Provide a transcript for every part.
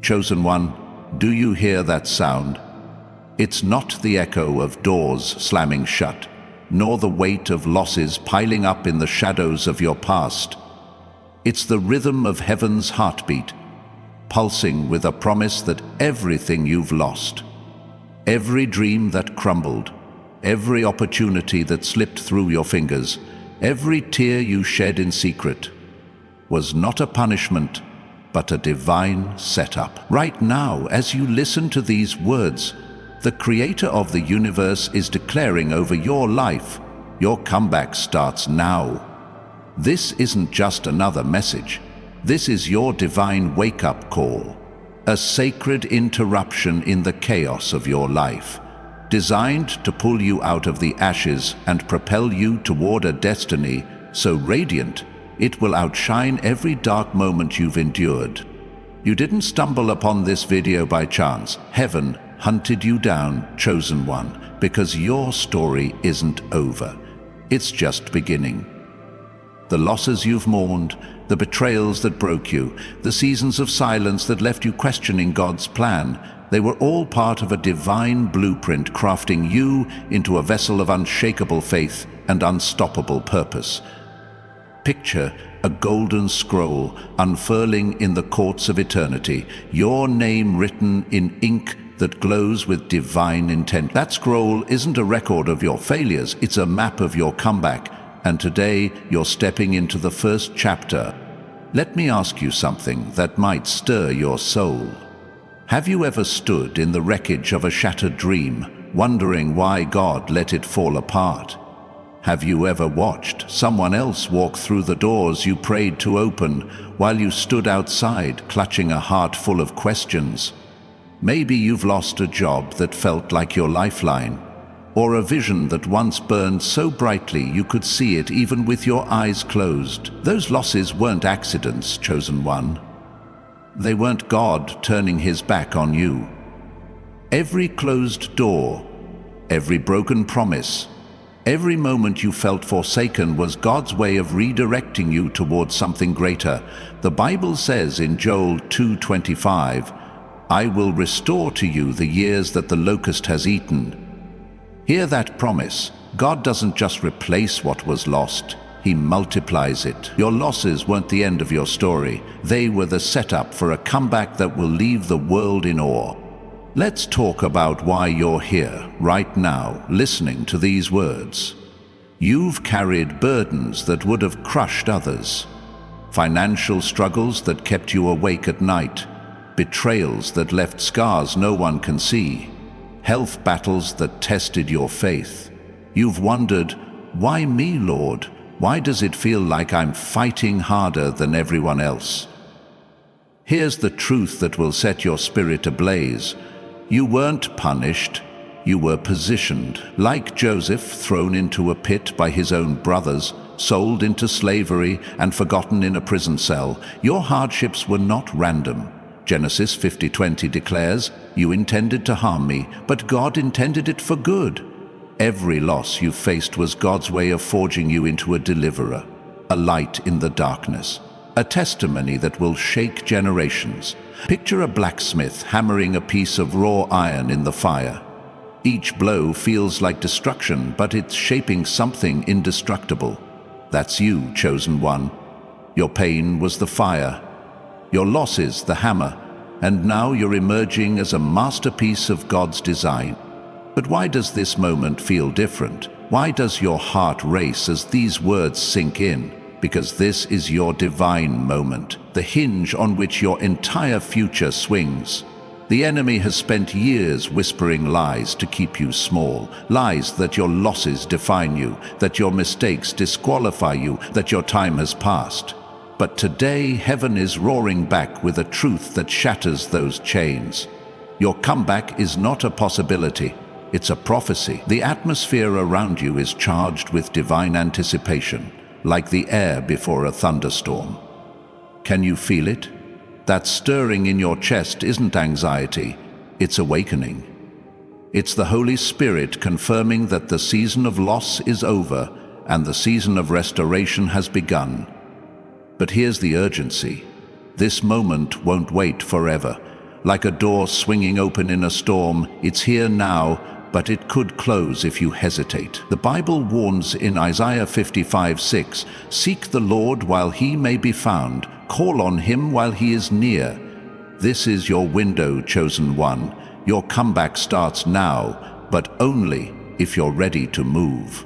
Chosen one, do you hear that sound? It's not the echo of doors slamming shut, nor the weight of losses piling up in the shadows of your past. It's the rhythm of heaven's heartbeat, pulsing with a promise that everything you've lost, every dream that crumbled, every opportunity that slipped through your fingers, every tear you shed in secret, was not a punishment, but a divine setup. Right now, as you listen to these words, the Creator of the universe is declaring over your life, your comeback starts now. This isn't just another message. This is your divine wake-up call, a sacred interruption in the chaos of your life, designed to pull you out of the ashes and propel you toward a destiny so radiant it will outshine every dark moment you've endured. You didn't stumble upon this video by chance. Heaven hunted you down, chosen one, because your story isn't over. It's just beginning. The losses you've mourned, the betrayals that broke you, the seasons of silence that left you questioning God's plan, they were all part of a divine blueprint crafting you into a vessel of unshakable faith and unstoppable purpose. Picture a golden scroll unfurling in the courts of eternity, your name written in ink that glows with divine intent. That scroll isn't a record of your failures, it's a map of your comeback, and today you're stepping into the first chapter. Let me ask you something that might stir your soul. Have you ever stood in the wreckage of a shattered dream, wondering why God let it fall apart? Have you ever watched someone else walk through the doors you prayed to open while you stood outside, clutching a heart full of questions? Maybe you've lost a job that felt like your lifeline, or a vision that once burned so brightly you could see it even with your eyes closed. Those losses weren't accidents, chosen one. They weren't God turning his back on you. Every closed door, every broken promise, every moment you felt forsaken was God's way of redirecting you towards something greater. The Bible says in Joel 2:25, "I will restore to you the years that the locust has eaten." Hear that promise. God doesn't just replace what was lost, he multiplies it. Your losses weren't the end of your story. They were the setup for a comeback that will leave the world in awe. Let's talk about why you're here, right now, listening to these words. You've carried burdens that would have crushed others. Financial struggles that kept you awake at night. Betrayals that left scars no one can see. Health battles that tested your faith. You've wondered, why me, Lord? Why does it feel like I'm fighting harder than everyone else? Here's the truth that will set your spirit ablaze. You weren't punished, you were positioned. Like Joseph, thrown into a pit by his own brothers, sold into slavery and forgotten in a prison cell, your hardships were not random. Genesis 50:20 declares, "You intended to harm me, but God intended it for good." Every loss you faced was God's way of forging you into a deliverer, a light in the darkness, a testimony that will shake generations. Picture a blacksmith hammering a piece of raw iron in the fire. Each blow feels like destruction, but it's shaping something indestructible. That's you, chosen one. Your pain was the fire, your losses the hammer, and now you're emerging as a masterpiece of God's design. But why does this moment feel different? Why does your heart race as these words sink in? Because this is your divine moment, the hinge on which your entire future swings. The enemy has spent years whispering lies to keep you small, lies that your losses define you, that your mistakes disqualify you, that your time has passed. But today, heaven is roaring back with a truth that shatters those chains. Your comeback is not a possibility, it's a prophecy. The atmosphere around you is charged with divine anticipation, like the air before a thunderstorm. Can you feel it? That stirring in your chest isn't anxiety, it's awakening. It's the Holy Spirit confirming that the season of loss is over and the season of restoration has begun. But here's the urgency. This moment won't wait forever. Like a door swinging open in a storm, it's here now, but it could close if you hesitate. The Bible warns in Isaiah 55:6, "Seek the Lord while he may be found, call on him while he is near." This is your window, chosen one. Your comeback starts now, but only if you're ready to move.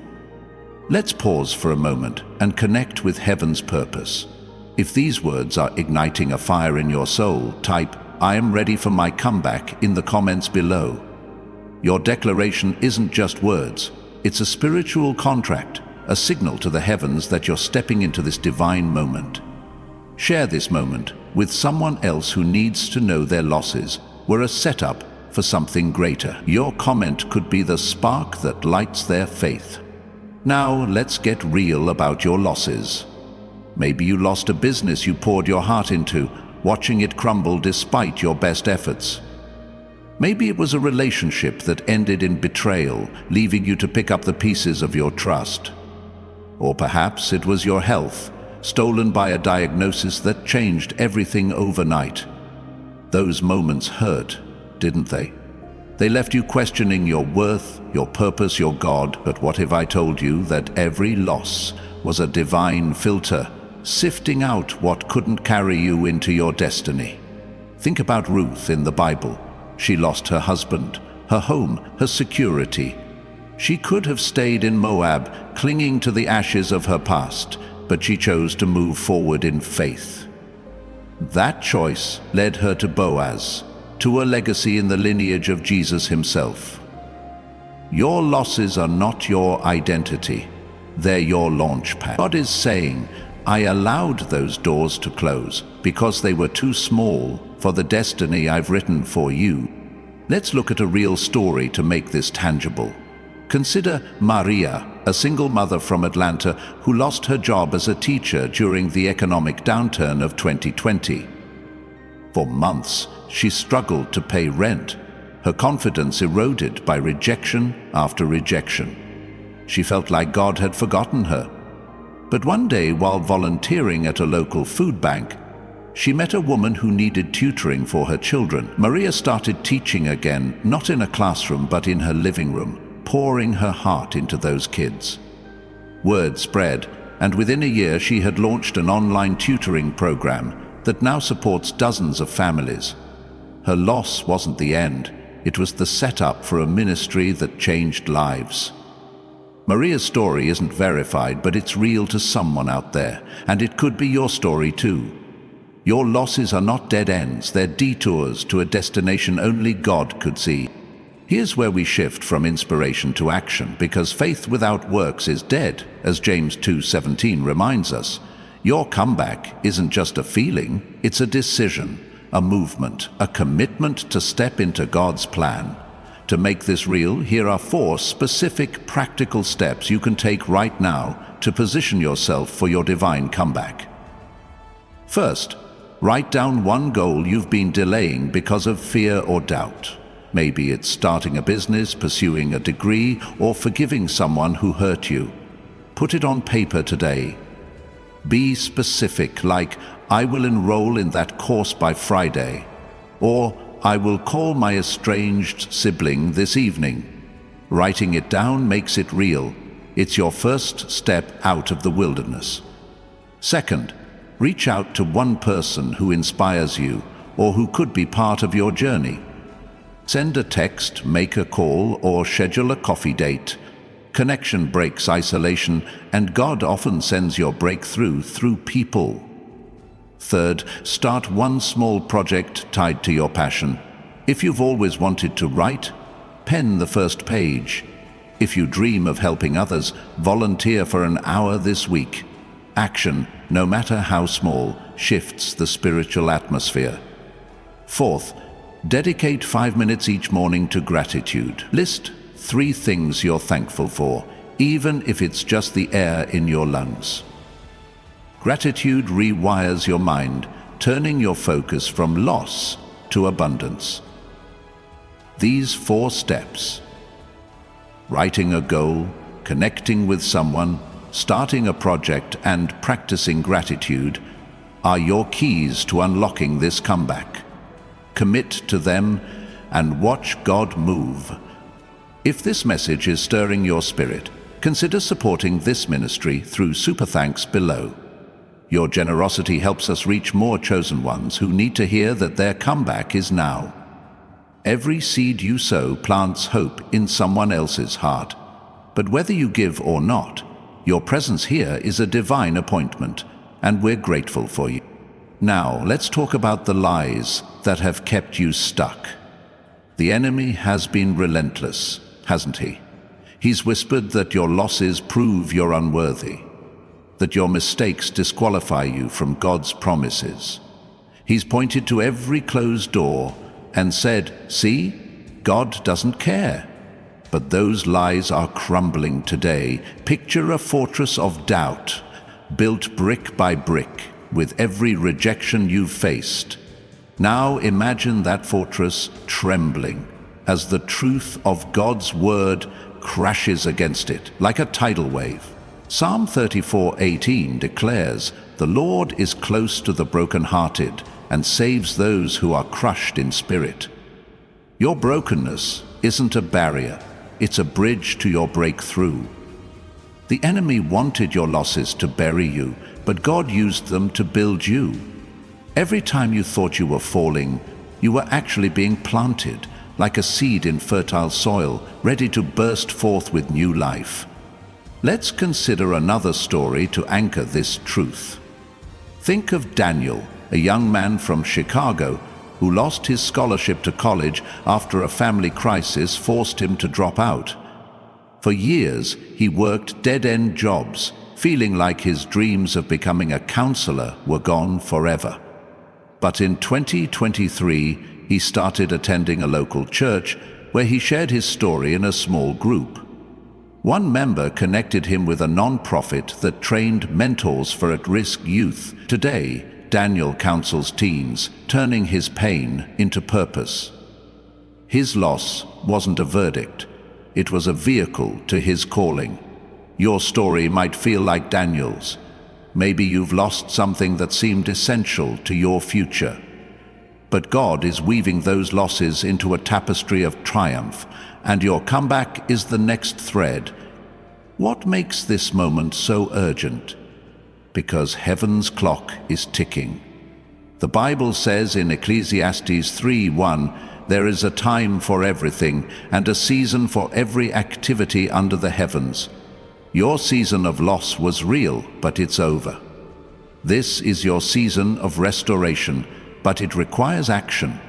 Let's pause for a moment and connect with heaven's purpose. If these words are igniting a fire in your soul, type, "I am ready for my comeback" in the comments below. Your declaration isn't just words, it's a spiritual contract, a signal to the heavens that you're stepping into this divine moment. Share this moment with someone else who needs to know their losses were a setup for something greater. Your comment could be the spark that lights their faith. Now, let's get real about your losses. Maybe you lost a business you poured your heart into, watching it crumble despite your best efforts. Maybe it was a relationship that ended in betrayal, leaving you to pick up the pieces of your trust. Or perhaps it was your health, stolen by a diagnosis that changed everything overnight. Those moments hurt, didn't they? They left you questioning your worth, your purpose, your God. But what if I told you that every loss was a divine filter, sifting out what couldn't carry you into your destiny? Think about Ruth in the Bible. She lost her husband, her home, her security. She could have stayed in Moab, clinging to the ashes of her past, but she chose to move forward in faith. That choice led her to Boaz, to a legacy in the lineage of Jesus himself. Your losses are not your identity, they're your launch pad. God is saying, I allowed those doors to close because they were too small for the destiny I've written for you. Let's look at a real story to make this tangible. Consider Maria, a single mother from Atlanta who lost her job as a teacher during the economic downturn of 2020. For months, she struggled to pay rent, her confidence eroded by rejection after rejection. She felt like God had forgotten her. But one day, while volunteering at a local food bank, she met a woman who needed tutoring for her children. Maria started teaching again, not in a classroom but in her living room, pouring her heart into those kids. Word spread, and within a year she had launched an online tutoring program that now supports dozens of families. Her loss wasn't the end, it was the setup for a ministry that changed lives. Maria's story isn't verified, but it's real to someone out there, and it could be your story too. Your losses are not dead ends, they're detours to a destination only God could see. Here's where we shift from inspiration to action, because faith without works is dead, as James 2:17 reminds us. Your comeback isn't just a feeling, it's a decision, a movement, a commitment to step into God's plan. To make this real, here are 4 specific practical steps you can take right now to position yourself for your divine comeback. First, write down one goal you've been delaying because of fear or doubt. Maybe it's starting a business, pursuing a degree, or forgiving someone who hurt you. Put it on paper today. Be specific, like, I will enroll in that course by Friday, or I will call my estranged sibling this evening. Writing it down makes it real. It's your first step out of the wilderness. Second, reach out to one person who inspires you or who could be part of your journey. Send a text, make a call, or schedule a coffee date. Connection breaks isolation, and God often sends your breakthrough through people. Third, start one small project tied to your passion. If you've always wanted to write, pen the first page. If you dream of helping others, volunteer for an hour this week. Action, no matter how small, shifts the spiritual atmosphere. Fourth, dedicate 5 minutes each morning to gratitude. List 3 things you're thankful for, even if it's just the air in your lungs. Gratitude rewires your mind, turning your focus from loss to abundance. These 4 steps, writing a goal, connecting with someone, starting a project, and practicing gratitude, are your keys to unlocking this comeback. commit to them, and watch God move. If this message is stirring your spirit, consider supporting this ministry through Super Thanks below. Your generosity helps us reach more chosen ones who need to hear that their comeback is now. Every seed you sow plants hope in someone else's heart. But whether you give or not, your presence here is a divine appointment, and we're grateful for you. Now, let's talk about the lies that have kept you stuck. The enemy has been relentless, hasn't he? He's whispered that your losses prove you're unworthy, that your mistakes disqualify you from God's promises. He's pointed to every closed door and said, "See, God doesn't care." But those lies are crumbling today. Picture a fortress of doubt, built brick by brick, with every rejection you've faced. Now imagine that fortress trembling as the truth of God's word crashes against it like a tidal wave. Psalm 34:18 declares, "The Lord is close to the brokenhearted and saves those who are crushed in spirit." Your brokenness isn't a barrier, it's a bridge to your breakthrough. The enemy wanted your losses to bury you, but God used them to build you. Every time you thought you were falling, you were actually being planted, like a seed in fertile soil, ready to burst forth with new life. Let's consider another story to anchor this truth. Think of Daniel, a young man from Chicago who lost his scholarship to college after a family crisis forced him to drop out. For years, he worked dead-end jobs, feeling like his dreams of becoming a counselor were gone forever. But in 2023, he started attending a local church where he shared his story in a small group. One member connected him with a non-profit that trained mentors for at-risk youth. Today, Daniel counsels teens, turning his pain into purpose. His loss wasn't a verdict. It was a vehicle to his calling. Your story might feel like Daniel's. Maybe you've lost something that seemed essential to your future. But God is weaving those losses into a tapestry of triumph, and your comeback is the next thread. What makes this moment so urgent? Because heaven's clock is ticking. The Bible says in Ecclesiastes 3:1, "There is a time for everything, and a season for every activity under the heavens." Your season of loss was real, but it's over. This is your season of restoration, but it requires action.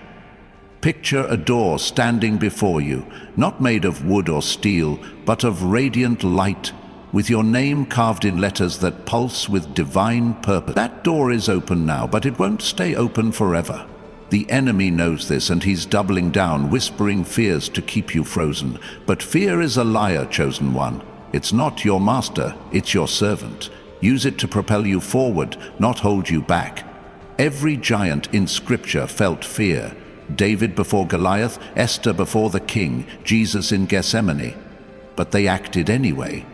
Picture a door standing before you, not made of wood or steel, but of radiant light, with your name carved in letters that pulse with divine purpose. That door is open now, but it won't stay open forever. The enemy knows this, and he's doubling down, whispering fears to keep you frozen. But fear is a liar, chosen one. It's not your master, it's your servant. Use it to propel you forward, not hold you back. Every giant in Scripture felt fear. David before Goliath, Esther before the king, Jesus in Gethsemane. But they acted anyway.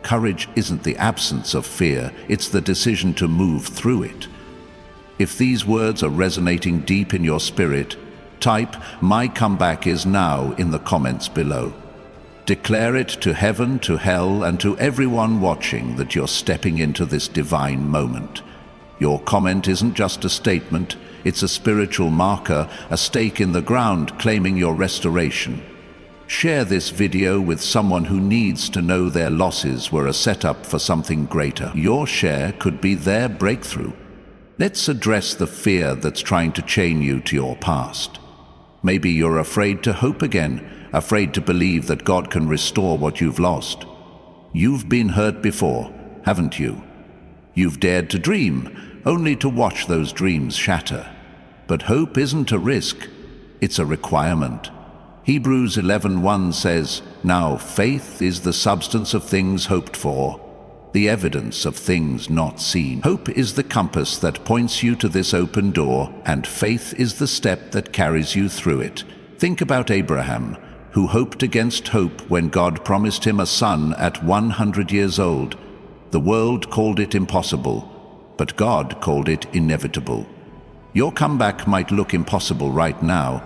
Courage isn't the absence of fear, it's the decision to move through it. If these words are resonating deep in your spirit, type "My comeback is now" in the comments below. Declare it to heaven, to hell, and to everyone watching that you're stepping into this divine moment. Your comment isn't just a statement, it's a spiritual marker, a stake in the ground claiming your restoration. Share this video with someone who needs to know their losses were a setup for something greater. Your share could be their breakthrough. Let's address the fear that's trying to chain you to your past. Maybe you're afraid to hope again, afraid to believe that God can restore what you've lost. You've been hurt before, haven't you? You've dared to dream, only to watch those dreams shatter. But hope isn't a risk, it's a requirement. Hebrews 11:1 says, "Now faith is the substance of things hoped for, the evidence of things not seen." Hope is the compass that points you to this open door, and faith is the step that carries you through it. Think about Abraham, who hoped against hope when God promised him a son at 100 years old. The world called it impossible, but God called it inevitable. Your comeback might look impossible right now,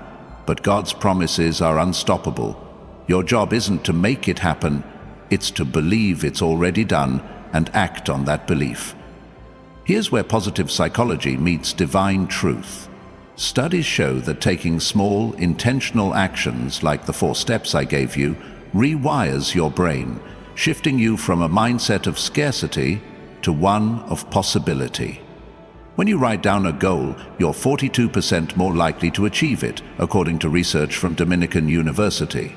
but God's promises are unstoppable. Your job isn't to make it happen, it's to believe it's already done and act on that belief. Here's where positive psychology meets divine truth. Studies show that taking small, intentional actions like the 4 steps I gave you rewires your brain, shifting you from a mindset of scarcity to one of possibility. When you write down a goal, you're 42% more likely to achieve it, according to research from Dominican University.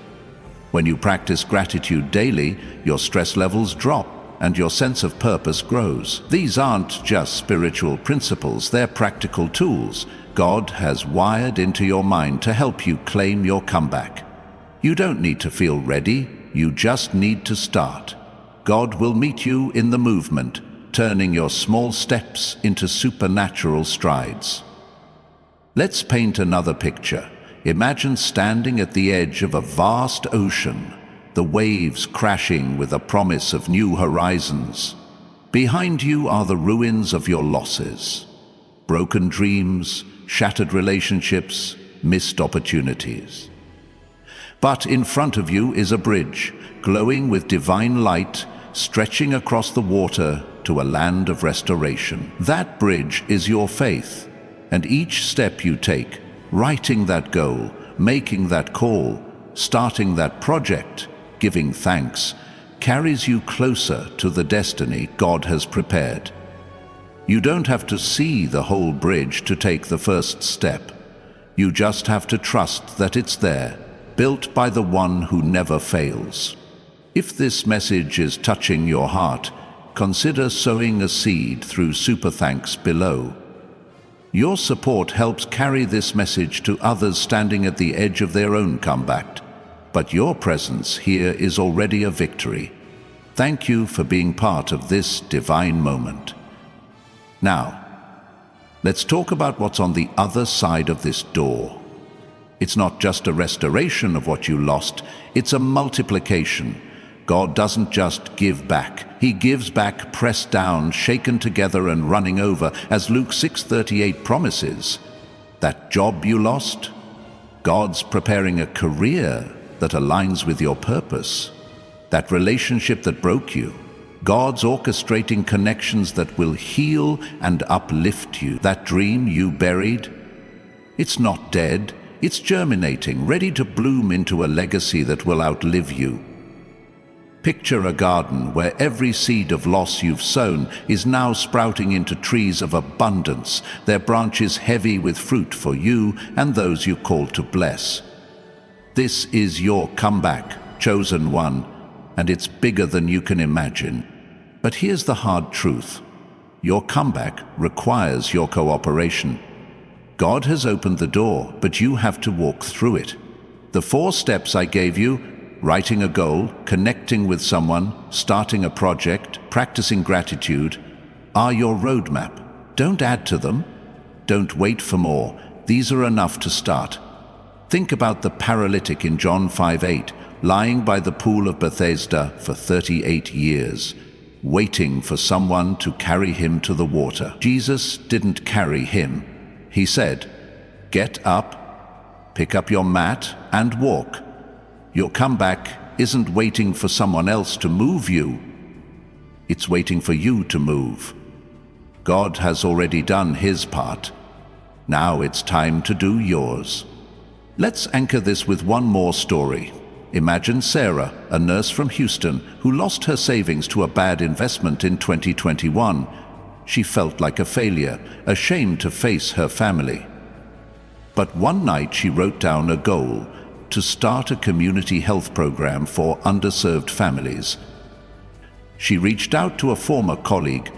When you practice gratitude daily, your stress levels drop and your sense of purpose grows. These aren't just spiritual principles, they're practical tools God has wired into your mind to help you claim your comeback. You don't need to feel ready, you just need to start. God will meet you in the movement, turning your small steps into supernatural strides. Let's paint another picture. Imagine standing at the edge of a vast ocean, the waves crashing with a promise of new horizons. Behind you are the ruins of your losses, broken dreams, shattered relationships, missed opportunities. But in front of you is a bridge, glowing with divine light, stretching across the water to a land of restoration. That bridge is your faith, and each step you take, writing that goal, making that call, starting that project, giving thanks, carries you closer to the destiny God has prepared. You don't have to see the whole bridge to take the first step. You just have to trust that it's there, built by the one who never fails. If this message is touching your heart, consider sowing a seed through Super Thanks below. Your support helps carry this message to others standing at the edge of their own comeback. But your presence here is already a victory. Thank you for being part of this divine moment. Now, let's talk about what's on the other side of this door. It's not just a restoration of what you lost, it's a multiplication. God doesn't just give back. He gives back pressed down, shaken together and running over, as Luke 6:38 promises. That job you lost, God's preparing a career that aligns with your purpose. That relationship that broke you, God's orchestrating connections that will heal and uplift you. That dream you buried, it's not dead, it's germinating, ready to bloom into a legacy that will outlive you. Picture a garden where every seed of loss you've sown is now sprouting into trees of abundance, their branches heavy with fruit for you and those you call to bless. This is your comeback, chosen one, and it's bigger than you can imagine. But here's the hard truth. Your comeback requires your cooperation. God has opened the door, but you have to walk through it. The 4 steps I gave you, writing a goal, connecting with someone, starting a project, practicing gratitude, are your roadmap. Don't add to them. Don't wait for more. These are enough to start. Think about the paralytic in John 5:8, lying by the pool of Bethesda for 38 years, waiting for someone to carry him to the water. Jesus didn't carry him. He said, "Get up, pick up your mat, and walk." Your comeback isn't waiting for someone else to move you. It's waiting for you to move. God has already done his part. Now it's time to do yours. Let's anchor this with one more story. Imagine Sarah, a nurse from Houston, who lost her savings to a bad investment in 2021. She felt like a failure, ashamed to face her family. But one night she wrote down a goal: to start a community health program for underserved families. She reached out to a former colleague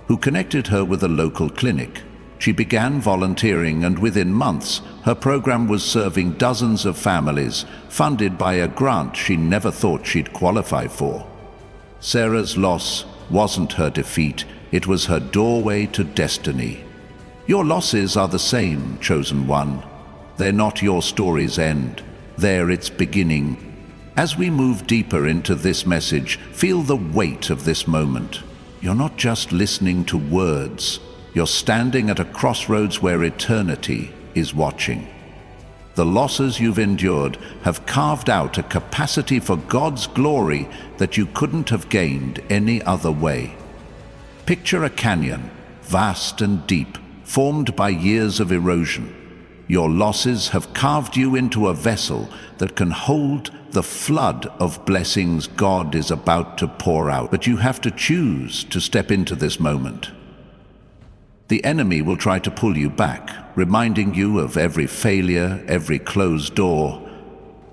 who connected her with a local clinic. She began volunteering, and within months, her program was serving dozens of families, funded by a grant she never thought she'd qualify for. Sarah's loss wasn't her defeat, it was her doorway to destiny. Your losses are the same, chosen one. They're not your story's end. They're its beginning. As we move deeper into this message, feel the weight of this moment. You're not just listening to words. You're standing at a crossroads where eternity is watching. The losses you've endured have carved out a capacity for God's glory that you couldn't have gained any other way. Picture a canyon, vast and deep, formed by years of erosion. Your losses have carved you into a vessel that can hold the flood of blessings God is about to pour out. But you have to choose to step into this moment. The enemy will try to pull you back, reminding you of every failure, every closed door.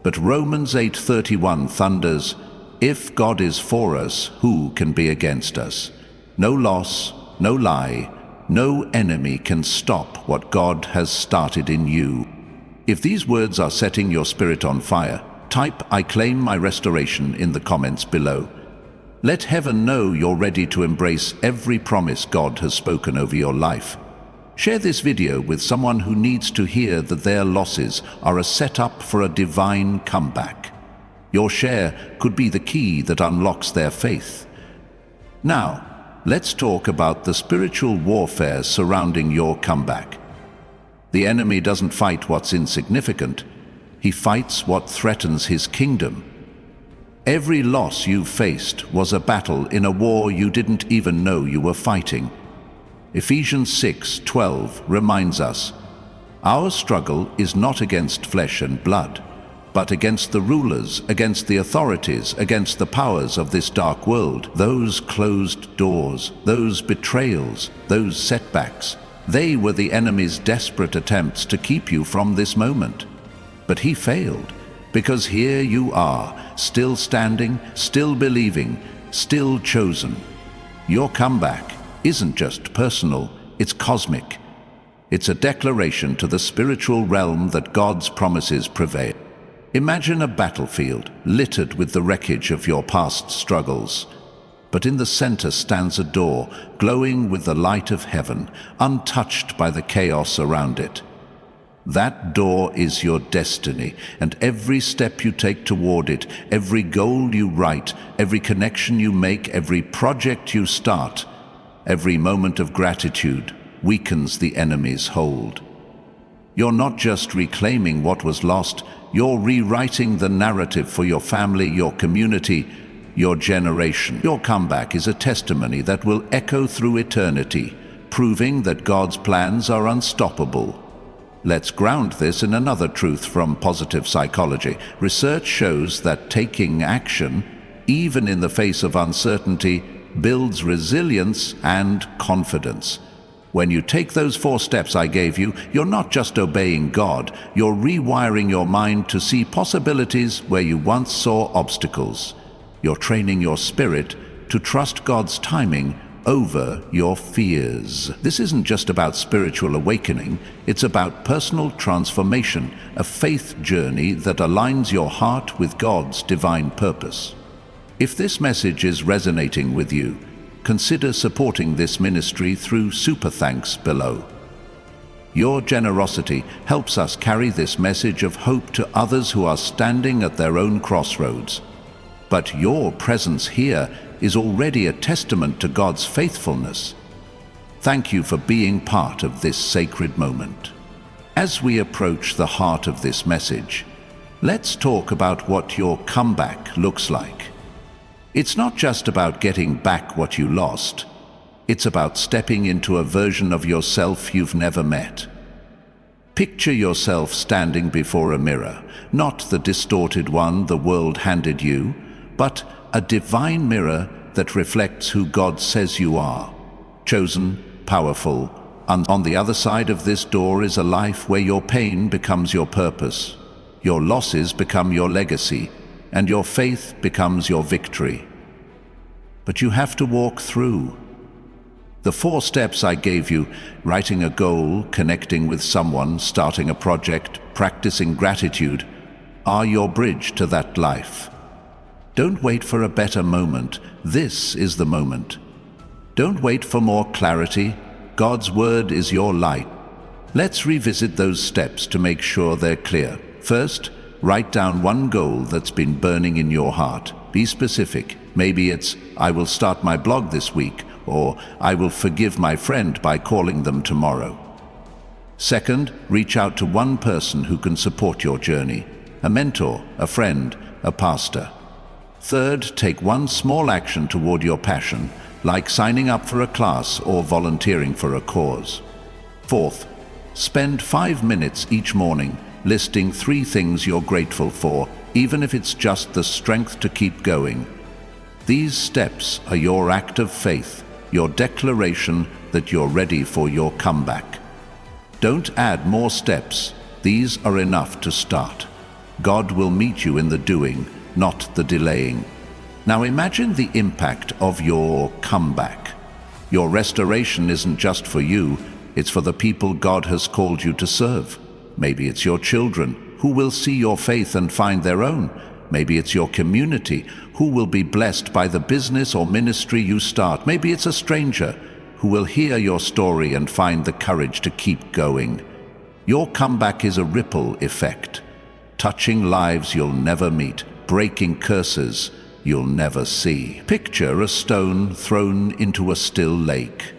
But Romans 8:31 thunders, "If God is for us, who can be against us?" No loss, no lie, no enemy can stop what God has started in you. If these words are setting your spirit on fire, type "I claim my restoration" in the comments below. Let heaven know you're ready to embrace every promise God has spoken over your life. Share this video with someone who needs to hear that their losses are a setup for a divine comeback. Your share could be the key that unlocks their faith. Now, let's talk about the spiritual warfare surrounding your comeback. The enemy doesn't fight what's insignificant. He fights what threatens his kingdom. Every loss you faced was a battle in a war you didn't even know you were fighting. Ephesians 6:12 reminds us, "Our struggle is not against flesh and blood, but against the rulers, against the authorities, against the powers of this dark world." Those closed doors, those betrayals, those setbacks, they were the enemy's desperate attempts to keep you from this moment. But he failed, because here you are, still standing, still believing, still chosen. Your comeback isn't just personal, it's cosmic. It's a declaration to the spiritual realm that God's promises prevail. Imagine a battlefield littered with the wreckage of your past struggles. But in the center stands a door, glowing with the light of heaven, untouched by the chaos around it. That door is your destiny, and every step you take toward it, every goal you write, every connection you make, every project you start, every moment of gratitude weakens the enemy's hold. You're not just reclaiming what was lost, you're rewriting the narrative for your family, your community, your generation. Your comeback is a testimony that will echo through eternity, proving that God's plans are unstoppable. Let's ground this in another truth from positive psychology. Research shows that taking action, even in the face of uncertainty, builds resilience and confidence. When you take those 4 steps I gave you, you're not just obeying God, you're rewiring your mind to see possibilities where you once saw obstacles. You're training your spirit to trust God's timing over your fears. This isn't just about spiritual awakening, it's about personal transformation, a faith journey that aligns your heart with God's divine purpose. If this message is resonating with you, consider supporting this ministry through Super Thanks below. Your generosity helps us carry this message of hope to others who are standing at their own crossroads. But your presence here is already a testament to God's faithfulness. Thank you for being part of this sacred moment. As we approach the heart of this message, let's talk about what your comeback looks like. It's not just about getting back what you lost. It's about stepping into a version of yourself you've never met. Picture yourself standing before a mirror, not the distorted one the world handed you, but a divine mirror that reflects who God says you are. Chosen, powerful, and on the other side of this door is a life where your pain becomes your purpose, your losses become your legacy, and your faith becomes your victory. But you have to walk through. The 4 steps I gave you, writing a goal, connecting with someone, starting a project, practicing gratitude, are your bridge to that life. Don't wait for a better moment. This is the moment. Don't wait for more clarity. God's word is your light. Let's revisit those steps to make sure they're clear. First, write down one goal that's been burning in your heart. Be specific. Maybe it's, "I will start my blog this week," or I will forgive my friend by calling them tomorrow. Second, reach out to one person who can support your journey, a mentor, a friend, a pastor. Third, take one small action toward your passion, like signing up for a class or volunteering for a cause. Fourth, spend 5 minutes each morning listing 3 things you're grateful for, even if it's just the strength to keep going. These steps are your act of faith, your declaration that you're ready for your comeback. Don't add more steps. These are enough to start. God will meet you in the doing, not the delaying. Now imagine the impact of your comeback. Your restoration isn't just for you, it's for the people God has called you to serve. Maybe it's your children, who will see your faith and find their own. Maybe it's your community, who will be blessed by the business or ministry you start. Maybe it's a stranger, who will hear your story and find the courage to keep going. Your comeback is a ripple effect, touching lives you'll never meet, breaking curses you'll never see. Picture a stone thrown into a still lake,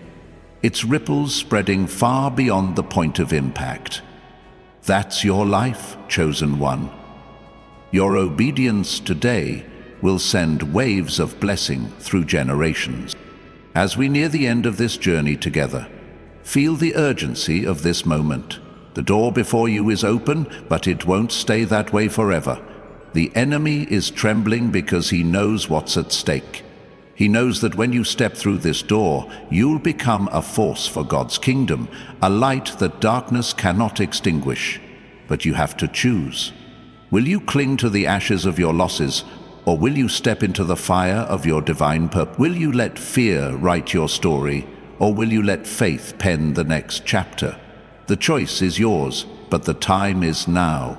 its ripples spreading far beyond the point of impact. That's your life, chosen one. Your obedience today will send waves of blessing through generations. As we near the end of this journey together, feel the urgency of this moment. The door before you is open, but it won't stay that way forever. The enemy is trembling because he knows what's at stake. He knows that when you step through this door, you'll become a force for God's kingdom, a light that darkness cannot extinguish. But you have to choose. Will you cling to the ashes of your losses, or will you step into the fire of your divine purpose? Will you let fear write your story, or will you let faith pen the next chapter? The choice is yours, but the time is now.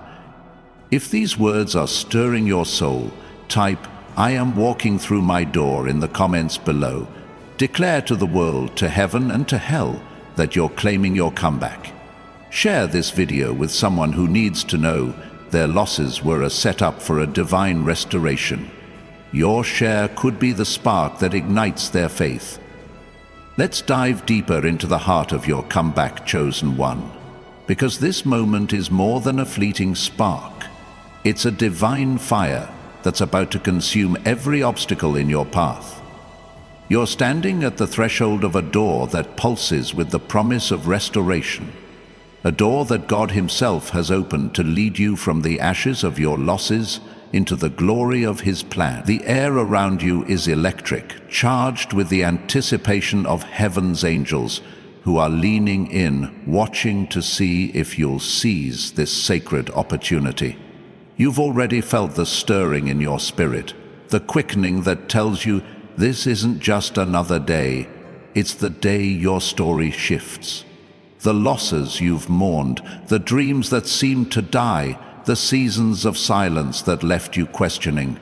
If these words are stirring your soul, type, "I am walking through my door" in the comments below. Declare to the world, to heaven and to hell, that you're claiming your comeback. Share this video with someone who needs to know their losses were a setup for a divine restoration. Your share could be the spark that ignites their faith. Let's dive deeper into the heart of your comeback, chosen one. Because this moment is more than a fleeting spark. It's a divine fire that's about to consume every obstacle in your path. You're standing at the threshold of a door that pulses with the promise of restoration. A door that God Himself has opened to lead you from the ashes of your losses into the glory of His plan. The air around you is electric, charged with the anticipation of heaven's angels who are leaning in, watching to see if you'll seize this sacred opportunity. You've already felt the stirring in your spirit, the quickening that tells you this isn't just another day, it's the day your story shifts. The losses you've mourned, the dreams that seemed to die, the seasons of silence that left you questioning.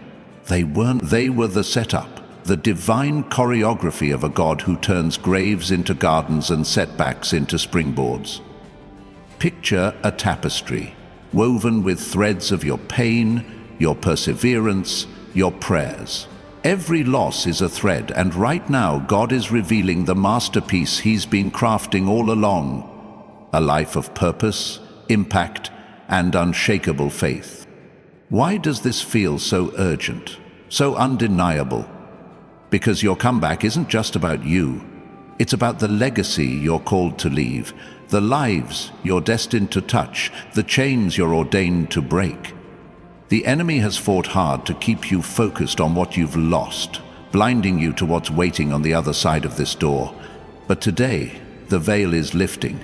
They were the setup, the divine choreography of a God who turns graves into gardens and setbacks into springboards. Picture a tapestry, woven with threads of your pain, your perseverance, your prayers. Every loss is a thread, and right now God is revealing the masterpiece He's been crafting all along. A life of purpose, impact, and unshakable faith. Why does this feel so urgent, so undeniable? Because your comeback isn't just about you. It's about the legacy you're called to leave, the lives you're destined to touch, the chains you're ordained to break. The enemy has fought hard to keep you focused on what you've lost, blinding you to what's waiting on the other side of this door. But today, the veil is lifting.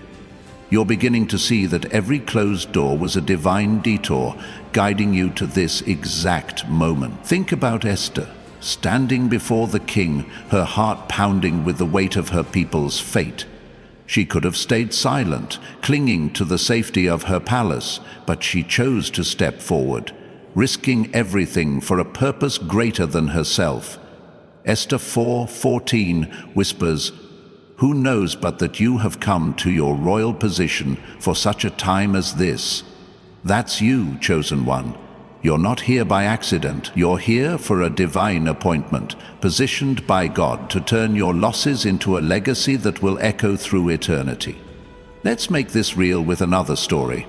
You're beginning to see that every closed door was a divine detour, guiding you to this exact moment. Think about Esther, standing before the king, her heart pounding with the weight of her people's fate. She could have stayed silent, clinging to the safety of her palace, but she chose to step forward, risking everything for a purpose greater than herself. Esther 4:14 whispers, "Who knows but that you have come to your royal position for such a time as this?" That's you, chosen one. You're not here by accident. You're here for a divine appointment, positioned by God to turn your losses into a legacy that will echo through eternity. Let's make this real with another story.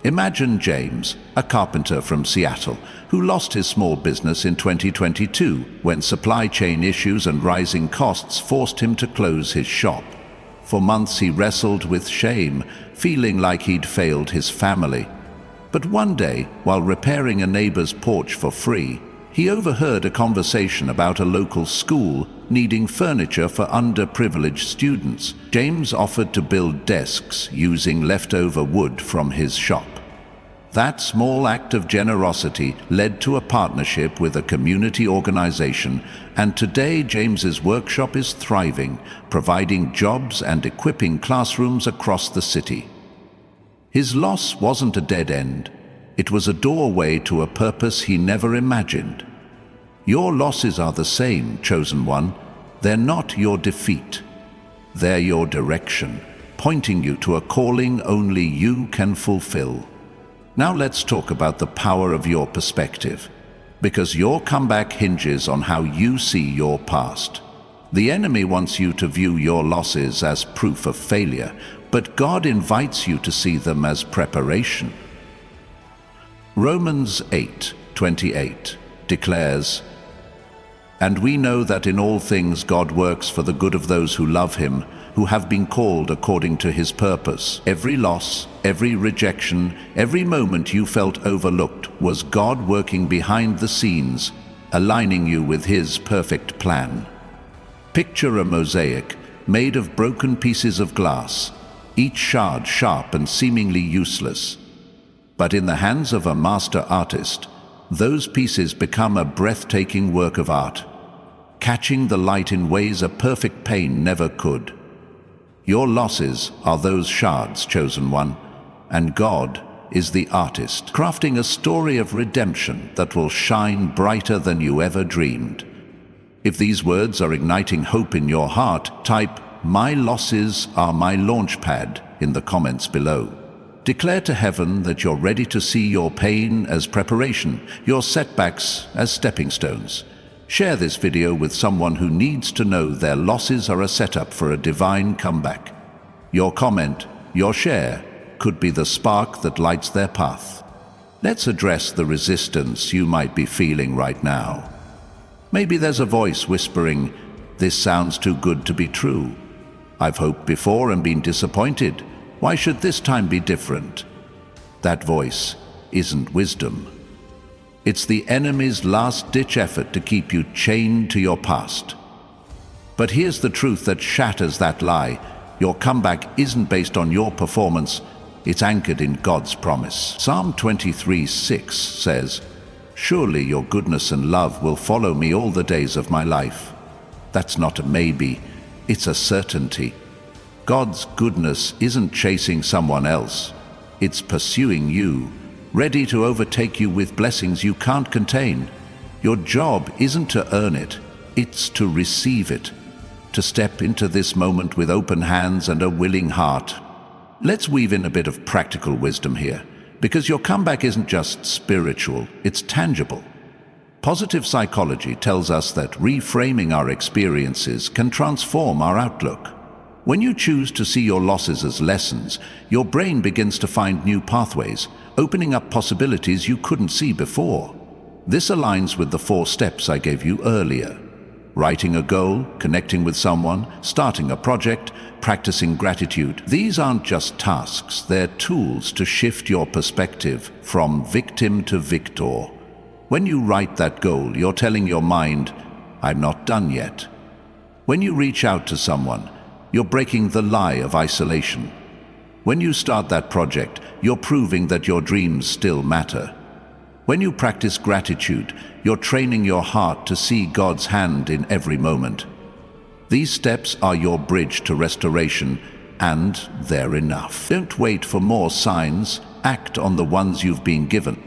Imagine James, a carpenter from Seattle, who lost his small business in 2022 when supply chain issues and rising costs forced him to close his shop. For months he wrestled with shame, feeling like he'd failed his family. But one day, while repairing a neighbor's porch for free, he overheard a conversation about a local school needing furniture for underprivileged students. James offered to build desks using leftover wood from his shop. That small act of generosity led to a partnership with a community organization, and today James's workshop is thriving, providing jobs and equipping classrooms across the city. His loss wasn't a dead end. It was a doorway to a purpose he never imagined. Your losses are the same, chosen one. They're not your defeat. They're your direction, pointing you to a calling only you can fulfill. Now let's talk about the power of your perspective, because your comeback hinges on how you see your past. The enemy wants you to view your losses as proof of failure, but God invites you to see them as preparation. Romans 8:28 declares, "And we know that in all things God works for the good of those who love him, who have been called according to his purpose." Every loss, every rejection, every moment you felt overlooked was God working behind the scenes, aligning you with his perfect plan. Picture a mosaic made of broken pieces of glass, each shard sharp and seemingly useless. But in the hands of a master artist, those pieces become a breathtaking work of art, catching the light in ways a perfect paint never could. Your losses are those shards, chosen one, and God is the artist, crafting a story of redemption that will shine brighter than you ever dreamed. If these words are igniting hope in your heart, type "My losses are my launch pad" in the comments below. Declare to heaven that you're ready to see your pain as preparation, your setbacks as stepping stones. Share this video with someone who needs to know their losses are a setup for a divine comeback. Your comment, your share, could be the spark that lights their path. Let's address the resistance you might be feeling right now. Maybe there's a voice whispering, "This sounds too good to be true. I've hoped before and been disappointed. Why should this time be different?" That voice isn't wisdom. It's the enemy's last-ditch effort to keep you chained to your past. But here's the truth that shatters that lie. Your comeback isn't based on your performance, it's anchored in God's promise. Psalm 23:6 says, "Surely your goodness and love will follow me all the days of my life." That's not a maybe, it's a certainty. God's goodness isn't chasing someone else, it's pursuing you, ready to overtake you with blessings you can't contain. Your job isn't to earn it, it's to receive it, to step into this moment with open hands and a willing heart. Let's weave in a bit of practical wisdom here, because your comeback isn't just spiritual, it's tangible. Positive psychology tells us that reframing our experiences can transform our outlook. When you choose to see your losses as lessons, your brain begins to find new pathways, opening up possibilities you couldn't see before. This aligns with the 4 steps I gave you earlier. Writing a goal, connecting with someone, starting a project, practicing gratitude. These aren't just tasks, they're tools to shift your perspective from victim to victor. When you write that goal, you're telling your mind, "I'm not done yet." When you reach out to someone, you're breaking the lie of isolation. When you start that project, you're proving that your dreams still matter. When you practice gratitude, you're training your heart to see God's hand in every moment. These steps are your bridge to restoration, and they're enough. Don't wait for more signs, act on the ones you've been given.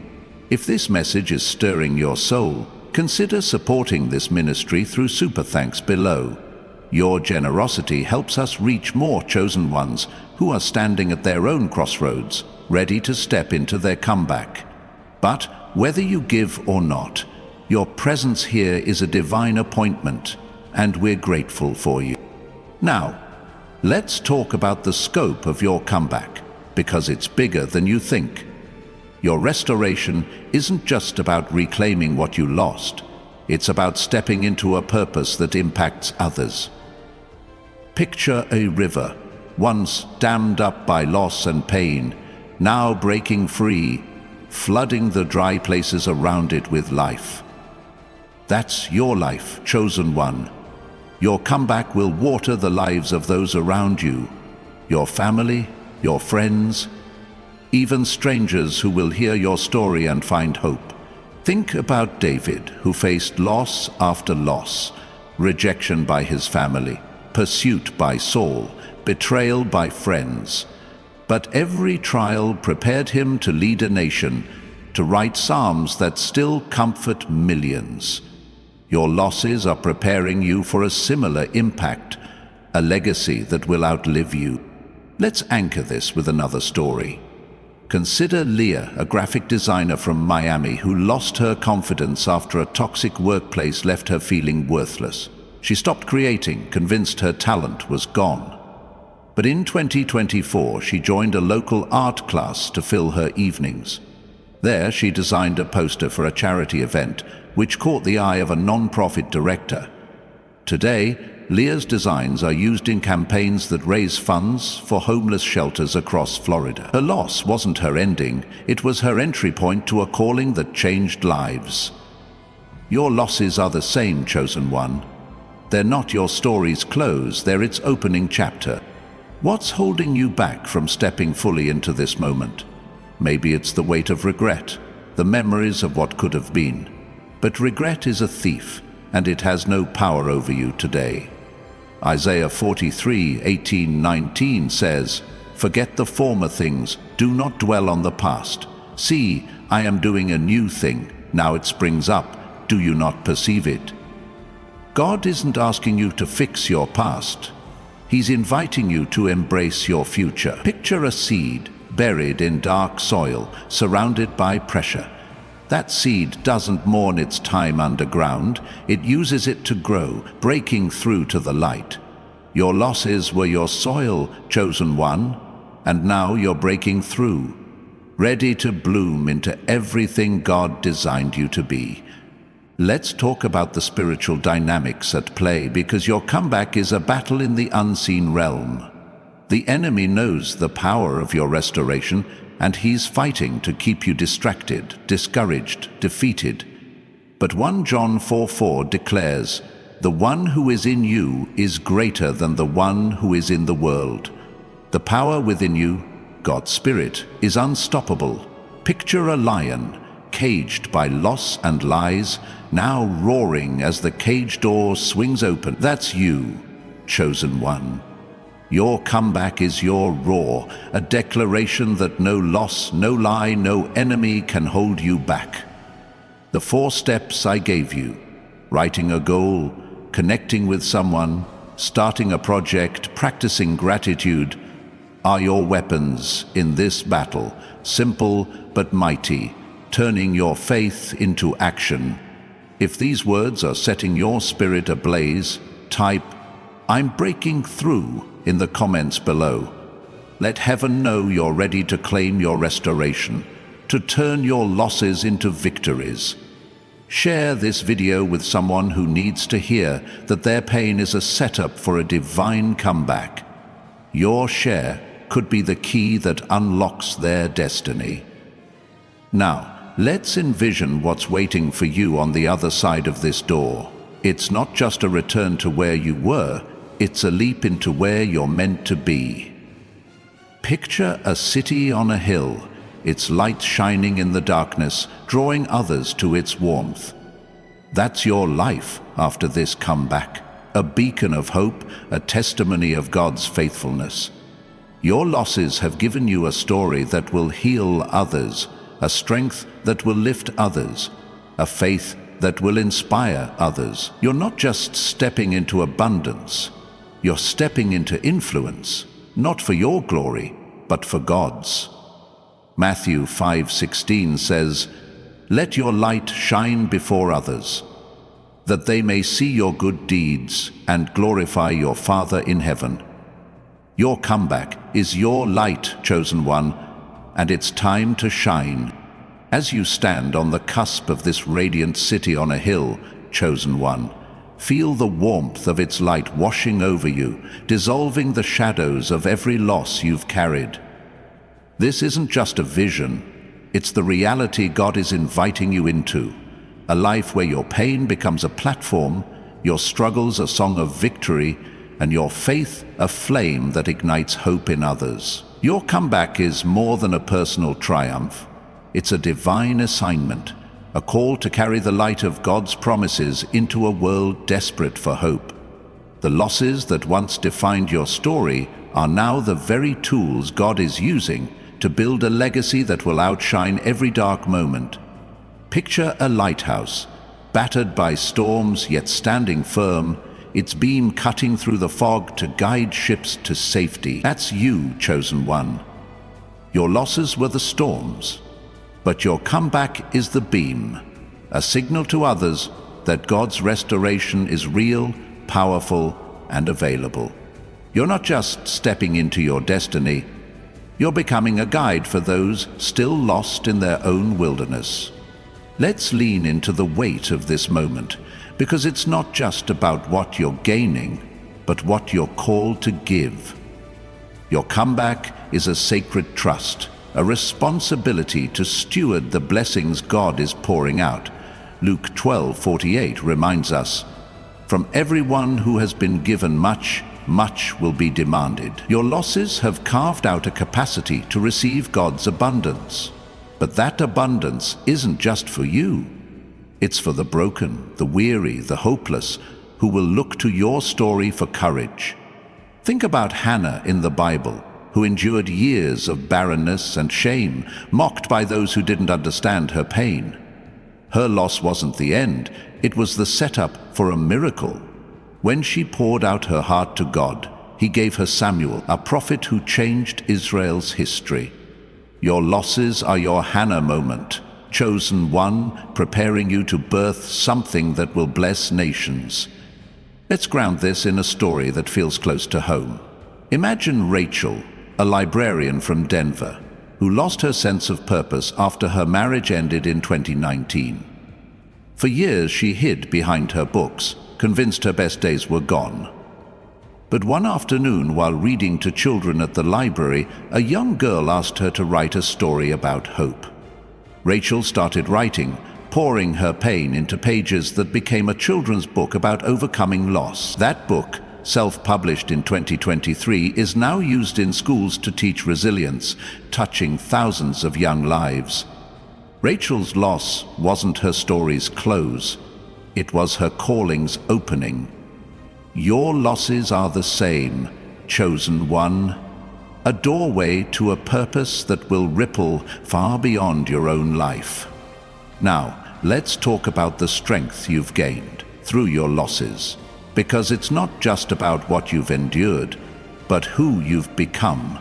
If this message is stirring your soul, consider supporting this ministry through Super Thanks below. Your generosity helps us reach more chosen ones who are standing at their own crossroads, ready to step into their comeback. But Whether you give or not, your presence here is a divine appointment, and we're grateful for you. Now, let's talk about the scope of your comeback, because it's bigger than you think. Your restoration isn't just about reclaiming what you lost. It's about stepping into a purpose that impacts others. Picture a river, once dammed up by loss and pain, now breaking free, flooding the dry places around it with life. That's your life, chosen one. Your comeback will water the lives of those around you, your family, your friends, even strangers who will hear your story and find hope. Think about David, who faced loss after loss, rejection by his family, pursuit by Saul, betrayal by friends. But every trial prepared him to lead a nation, to write psalms that still comfort millions. Your losses are preparing you for a similar impact, a legacy that will outlive you. Let's anchor this with another story. Consider Leah, a graphic designer from Miami who lost her confidence after a toxic workplace left her feeling worthless. She stopped creating, convinced her talent was gone. But in 2024, she joined a local art class to fill her evenings. There, she designed a poster for a charity event, which caught the eye of a non-profit director. Today, Leah's designs are used in campaigns that raise funds for homeless shelters across Florida. Her loss wasn't her ending, it was her entry point to a calling that changed lives. Your losses are the same, chosen one. They're not your story's close, they're its opening chapter. What's holding you back from stepping fully into this moment? Maybe it's the weight of regret, the memories of what could have been. But regret is a thief, and it has no power over you today. Isaiah 43:18-19 says, "Forget the former things, do not dwell on the past. See, I am doing a new thing, now it springs up, do you not perceive it?" God isn't asking you to fix your past. He's inviting you to embrace your future. Picture a seed buried in dark soil, surrounded by pressure. That seed doesn't mourn its time underground, it uses it to grow, breaking through to the light. Your losses were your soil, chosen one, and now you're breaking through, ready to bloom into everything God designed you to be. Let's talk about the spiritual dynamics at play, because your comeback is a battle in the unseen realm. The enemy knows the power of your restoration, and he's fighting to keep you distracted, discouraged, defeated. But 1 John 4:4 declares, "The one who is in you is greater than the one who is in the world." The power within you, God's Spirit, is unstoppable. Picture a lion, caged by loss and lies, now roaring as the cage door swings open. That's you, chosen one. Your comeback is your roar, a declaration that no loss, no lie, no enemy can hold you back. The 4 steps I gave you, writing a goal, connecting with someone, starting a project, practicing gratitude, are your weapons in this battle, simple but mighty, turning your faith into action. If these words are setting your spirit ablaze, type, "I'm breaking through," in the comments below. Let heaven know you're ready to claim your restoration, to turn your losses into victories. Share this video with someone who needs to hear that their pain is a setup for a divine comeback. Your share could be the key that unlocks their destiny. Now, let's envision what's waiting for you on the other side of this door. It's not just a return to where you were, it's a leap into where you're meant to be. Picture a city on a hill, its light shining in the darkness, drawing others to its warmth. That's your life after this comeback, a beacon of hope, a testimony of God's faithfulness. Your losses have given you a story that will heal others, a strength that will lift others, a faith that will inspire others. You're not just stepping into abundance, you're stepping into influence, not for your glory, but for God's. Matthew 5:16 says, Let your light shine before others, that they may see your good deeds and glorify your Father in heaven. Your comeback is your light, chosen one, and it's time to shine. As you stand on the cusp of this radiant city on a hill, chosen one, feel the warmth of its light washing over you, dissolving the shadows of every loss you've carried. This isn't just a vision, it's the reality God is inviting you into. A life where your pain becomes a platform, your struggles a song of victory, and your faith a flame that ignites hope in others. Your comeback is more than a personal triumph. It's a divine assignment, a call to carry the light of God's promises into a world desperate for hope. The losses that once defined your story are now the very tools God is using to build a legacy that will outshine every dark moment. Picture a lighthouse, battered by storms yet standing firm, its beam cutting through the fog to guide ships to safety. That's you, chosen one. Your losses were the storms, but your comeback is the beam, a signal to others that God's restoration is real, powerful, and available. You're not just stepping into your destiny, you're becoming a guide for those still lost in their own wilderness. Let's lean into the weight of this moment, because it's not just about what you're gaining, but what you're called to give. Your comeback is a sacred trust, a responsibility to steward the blessings God is pouring out. Luke 12:48 reminds us, "From everyone who has been given much, much will be demanded." Your losses have carved out a capacity to receive God's abundance. But that abundance isn't just for you. It's for the broken, the weary, the hopeless, who will look to your story for courage. Think about Hannah in the Bible, who endured years of barrenness and shame, mocked by those who didn't understand her pain. Her loss wasn't the end, it was the setup for a miracle. When she poured out her heart to God, He gave her Samuel, a prophet who changed Israel's history. Your losses are your Hannah moment, chosen one, preparing you to birth something that will bless nations. Let's ground this in a story that feels close to home. Imagine Rachel, a librarian from Denver, who lost her sense of purpose after her marriage ended in 2019. For years she hid behind her books, convinced her best days were gone. But one afternoon, while reading to children at the library, a young girl asked her to write a story about hope. Rachel started writing, pouring her pain into pages that became a children's book about overcoming loss. That book, self-published in 2023, is now used in schools to teach resilience, touching thousands of young lives. Rachel's loss wasn't her story's close. It was her calling's opening. Your losses are the same, chosen one, a doorway to a purpose that will ripple far beyond your own life. Now, let's talk about the strength you've gained through your losses, because it's not just about what you've endured, but who you've become.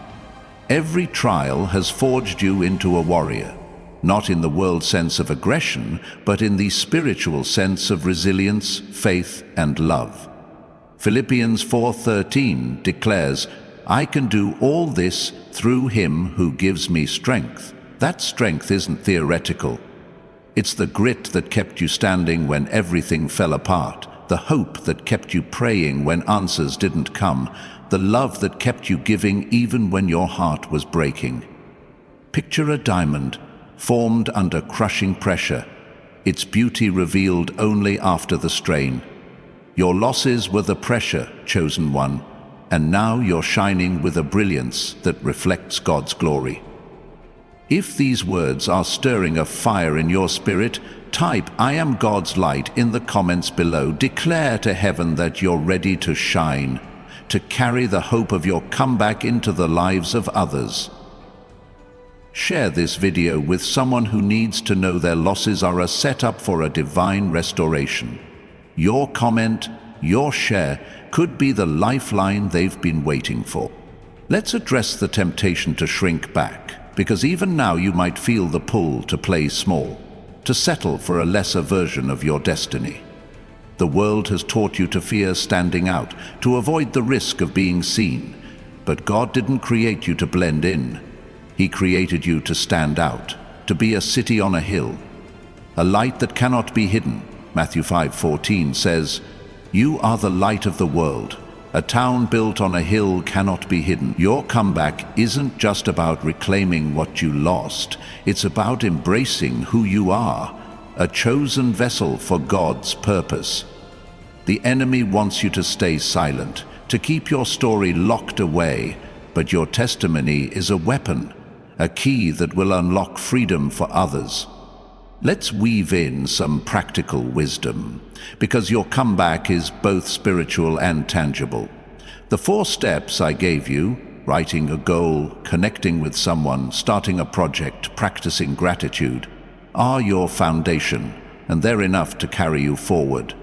Every trial has forged you into a warrior, not in the world sense of aggression, but in the spiritual sense of resilience, faith, and love. Philippians 4:13 declares, "I can do all this through Him who gives me strength." That strength isn't theoretical. It's the grit that kept you standing when everything fell apart, the hope that kept you praying when answers didn't come, the love that kept you giving even when your heart was breaking. Picture a diamond formed under crushing pressure, its beauty revealed only after the strain. Your losses were the pressure, chosen one, and now you're shining with a brilliance that reflects God's glory. If these words are stirring a fire in your spirit, type "I am God's light" in the comments below. Declare to heaven that you're ready to shine, to carry the hope of your comeback into the lives of others. Share this video with someone who needs to know their losses are a setup for a divine restoration. Your comment, your share, could be the lifeline they've been waiting for. Let's address the temptation to shrink back, because even now you might feel the pull to play small. to settle for a lesser version of your destiny. The world has taught you to fear standing out, to avoid the risk of being seen. But God didn't create you to blend in. He created you to stand out, to be a city on a hill, a light that cannot be hidden. Matthew 5:14 says, "You are the light of the world. A town built on a hill cannot be hidden." Your comeback isn't just about reclaiming what you lost. It's about embracing who you are, a chosen vessel for God's purpose. The enemy wants you to stay silent, to keep your story locked away, but your testimony is a weapon, a key that will unlock freedom for others. Let's weave in some practical wisdom, because your comeback is both spiritual and tangible. The 4 steps I gave you, writing a goal, connecting with someone, starting a project, practicing gratitude, are your foundation, and they're enough to carry you forward.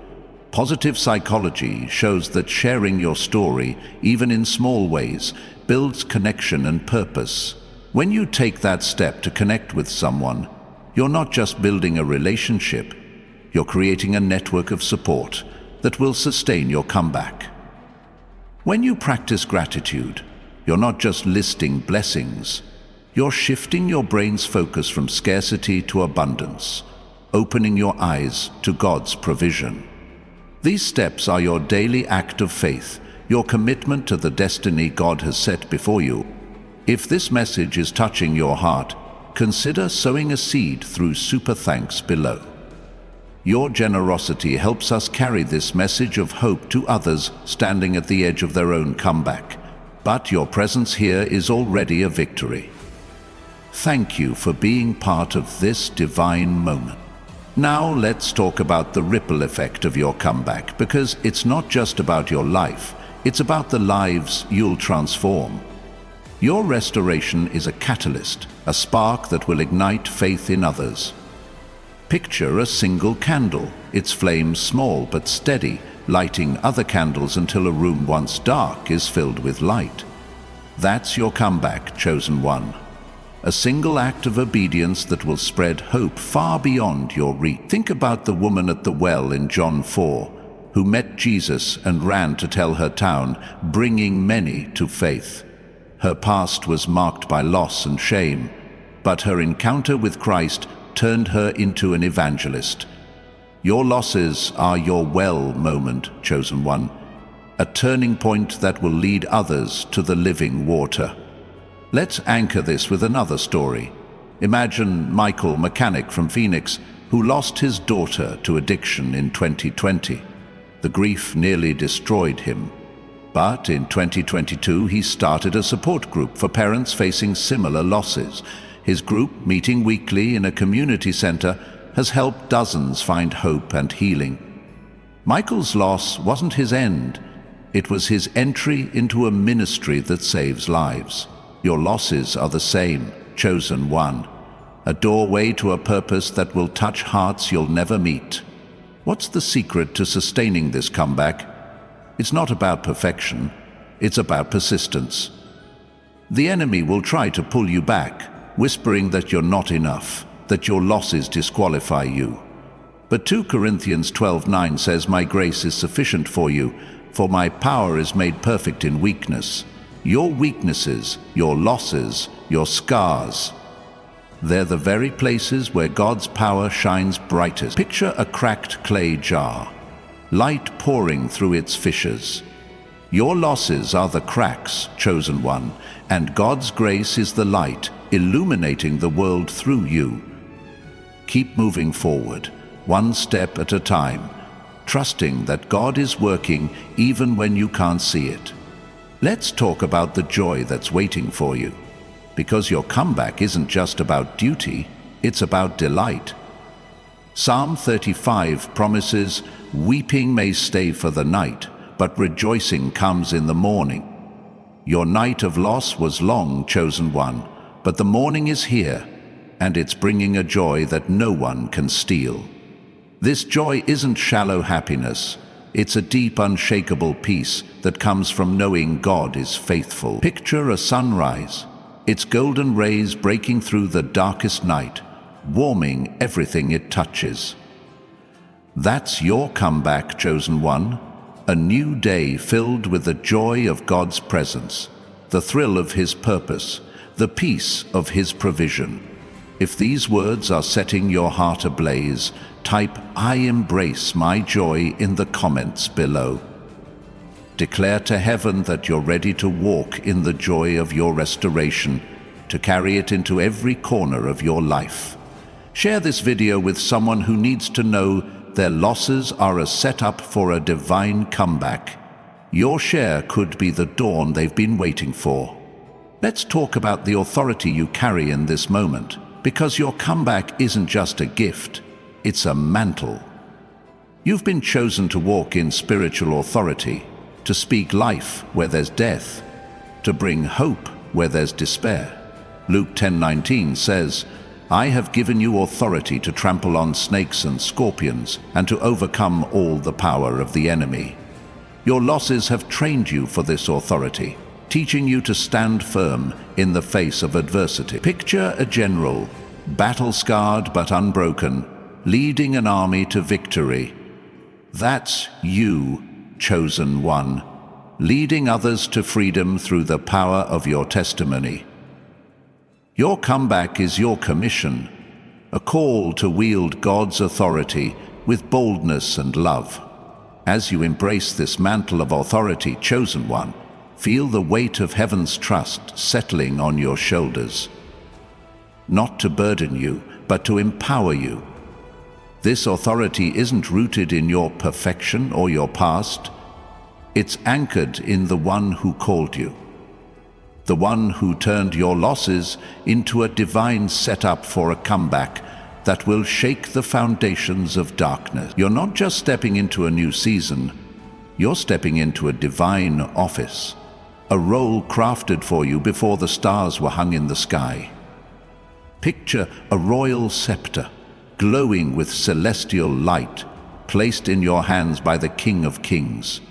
Positive psychology shows that sharing your story, even in small ways, builds connection and purpose. When you take that step to connect with someone, you're not just building a relationship, you're creating a network of support that will sustain your comeback. When you practice gratitude, you're not just listing blessings, you're shifting your brain's focus from scarcity to abundance, opening your eyes to God's provision. These steps are your daily act of faith, your commitment to the destiny God has set before you. If this message is touching your heart, consider sowing a seed through Super Thanks below. Your generosity helps us carry this message of hope to others standing at the edge of their own comeback. But your presence here is already a victory. Thank you for being part of this divine moment. Now let's talk about the ripple effect of your comeback, because it's not just about your life, it's about the lives you'll transform. Your restoration is a catalyst, a spark that will ignite faith in others. Picture a single candle, its flames small but steady, lighting other candles until a room once dark is filled with light. That's your comeback, chosen one. A single act of obedience that will spread hope far beyond your reach. Think about the woman at the well in John 4, who met Jesus and ran to tell her town, bringing many to faith. Her past was marked by loss and shame, but her encounter with Christ turned her into an evangelist. Your losses are your well moment, chosen one, a turning point that will lead others to the living water. Let's anchor this with another story. Imagine Michael, mechanic from Phoenix, who lost his daughter to addiction in 2020. The grief nearly destroyed him. But in 2022, he started a support group for parents facing similar losses. His group, meeting weekly in a community center, has helped dozens find hope and healing. Michael's loss wasn't his end. It was his entry into a ministry that saves lives. Your losses are the same, chosen one. A doorway to a purpose that will touch hearts you'll never meet. What's the secret to sustaining this comeback? It's not about perfection, it's about persistence. The enemy will try to pull you back, whispering that you're not enough, that your losses disqualify you. But 2 Corinthians 12:9 says, "My grace is sufficient for you, for my power is made perfect in weakness." Your weaknesses, your losses, your scars, they're the very places where God's power shines brightest. Picture a cracked clay jar, light pouring through its fissures. Your losses are the cracks, chosen one, and God's grace is the light, illuminating the world through you. Keep moving forward, one step at a time, trusting that God is working even when you can't see it. Let's talk about the joy that's waiting for you, because your comeback isn't just about duty, it's about delight. Psalm 35 promises, "Weeping may stay for the night, but rejoicing comes in the morning." Your night of loss was long, chosen one, but the morning is here, and it's bringing a joy that no one can steal. This joy isn't shallow happiness. It's a deep, unshakable peace that comes from knowing God is faithful. Picture a sunrise, its golden rays breaking through the darkest night, warming everything it touches. That's your comeback, chosen one. A new day filled with the joy of God's presence, the thrill of His purpose, the peace of His provision. If these words are setting your heart ablaze, type "I embrace my joy" in the comments below. Declare to heaven that you're ready to walk in the joy of your restoration, to carry it into every corner of your life. Share this video with someone who needs to know their losses are a setup for a divine comeback. Your share could be the dawn they've been waiting for. Let's talk about the authority you carry in this moment, because your comeback isn't just a gift, it's a mantle. You've been chosen to walk in spiritual authority, to speak life where there's death, to bring hope where there's despair. Luke 10:19 says, "I have given you authority to trample on snakes and scorpions and to overcome all the power of the enemy." Your losses have trained you for this authority, teaching you to stand firm in the face of adversity. Picture a general, battle-scarred but unbroken, leading an army to victory. That's you, chosen one, leading others to freedom through the power of your testimony. Your comeback is your commission, a call to wield God's authority with boldness and love. As you embrace this mantle of authority, chosen one, feel the weight of heaven's trust settling on your shoulders. Not to burden you, but to empower you. This authority isn't rooted in your perfection or your past. It's anchored in the one who called you, the one who turned your losses into a divine setup for a comeback that will shake the foundations of darkness. You're not just stepping into a new season, you're stepping into a divine office, a role crafted for you before the stars were hung in the sky. Picture a royal scepter, glowing with celestial light, placed in your hands by the King of Kings.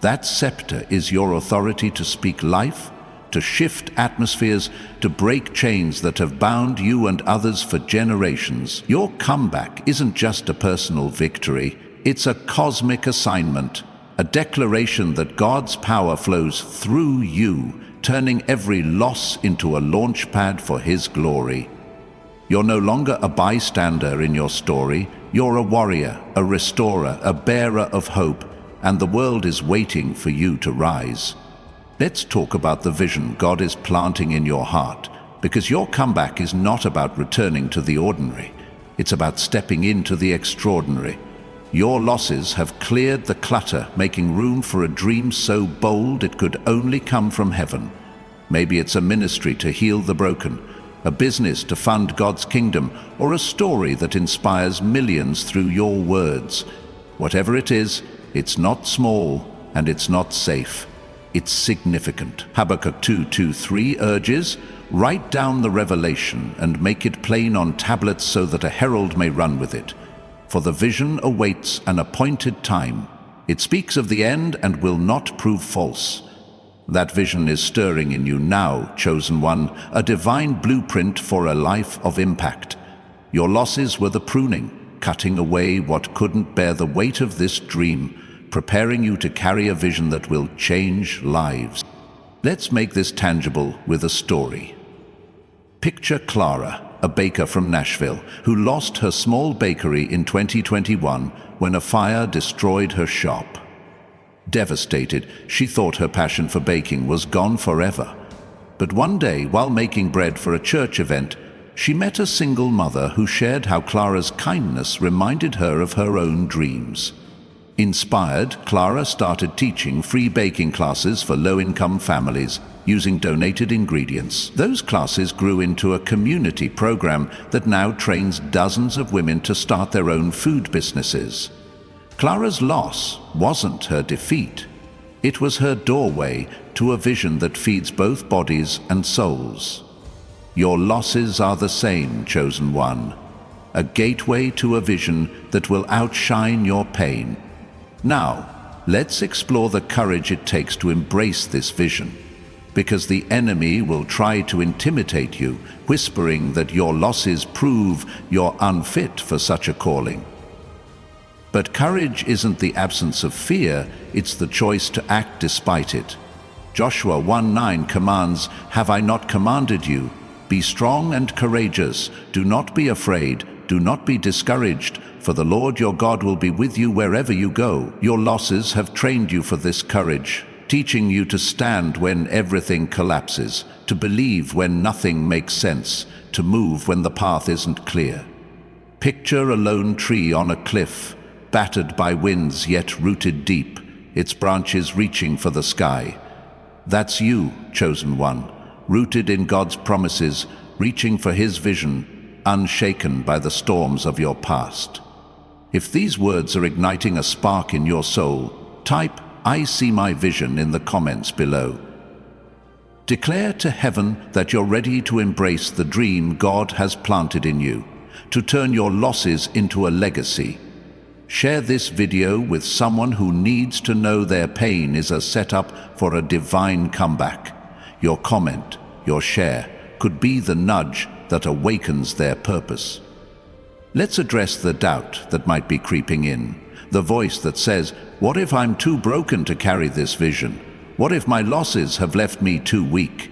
That scepter is your authority to speak life, to shift atmospheres, to break chains that have bound you and others for generations. Your comeback isn't just a personal victory, it's a cosmic assignment, a declaration that God's power flows through you, turning every loss into a launch pad for His glory. You're no longer a bystander in your story, you're a warrior, a restorer, a bearer of hope, and the world is waiting for you to rise. Let's talk about the vision God is planting in your heart, because your comeback is not about returning to the ordinary. It's about stepping into the extraordinary. Your losses have cleared the clutter, making room for a dream so bold it could only come from heaven. Maybe it's a ministry to heal the broken, a business to fund God's kingdom, or a story that inspires millions through your words. Whatever it is, it's not small and it's not safe. It's significant. Habakkuk 2:2-3 urges, "Write down the revelation and make it plain on tablets so that a herald may run with it. For the vision awaits an appointed time. It speaks of the end and will not prove false." That vision is stirring in you now, chosen one, a divine blueprint for a life of impact. Your losses were the pruning, cutting away what couldn't bear the weight of this dream, preparing you to carry a vision that will change lives. Let's make this tangible with a story. Picture Clara, a baker from Nashville, who lost her small bakery in 2021 when a fire destroyed her shop. Devastated, she thought her passion for baking was gone forever. But one day, while making bread for a church event, she met a single mother who shared how Clara's kindness reminded her of her own dreams. Inspired, Clara started teaching free baking classes for low-income families using donated ingredients. Those classes grew into a community program that now trains dozens of women to start their own food businesses. Clara's loss wasn't her defeat. It was her doorway to a vision that feeds both bodies and souls. Your losses are the same, chosen one, a gateway to a vision that will outshine your pain. Now, let's explore the courage it takes to embrace this vision. because the enemy will try to intimidate you, whispering that your losses prove you're unfit for such a calling. But courage isn't the absence of fear, it's the choice to act despite it. Joshua 1:9 commands, "Have I not commanded you? Be strong and courageous, do not be afraid, do not be discouraged, for the Lord your God will be with you wherever you go." Your losses have trained you for this courage, teaching you to stand when everything collapses, to believe when nothing makes sense, to move when the path isn't clear. Picture a lone tree on a cliff, battered by winds yet rooted deep, its branches reaching for the sky. That's you, chosen one, rooted in God's promises, reaching for His vision, unshaken by the storms of your past. If these words are igniting a spark in your soul, type "I see my vision" in the comments below. Declare to heaven that you're ready to embrace the dream God has planted in you, to turn your losses into a legacy. Share this video with someone who needs to know their pain is a setup for a divine comeback. Your comment, your share, could be the nudge that awakens their purpose. Let's address the doubt that might be creeping in. The voice that says, "What if I'm too broken to carry this vision? What if my losses have left me too weak?"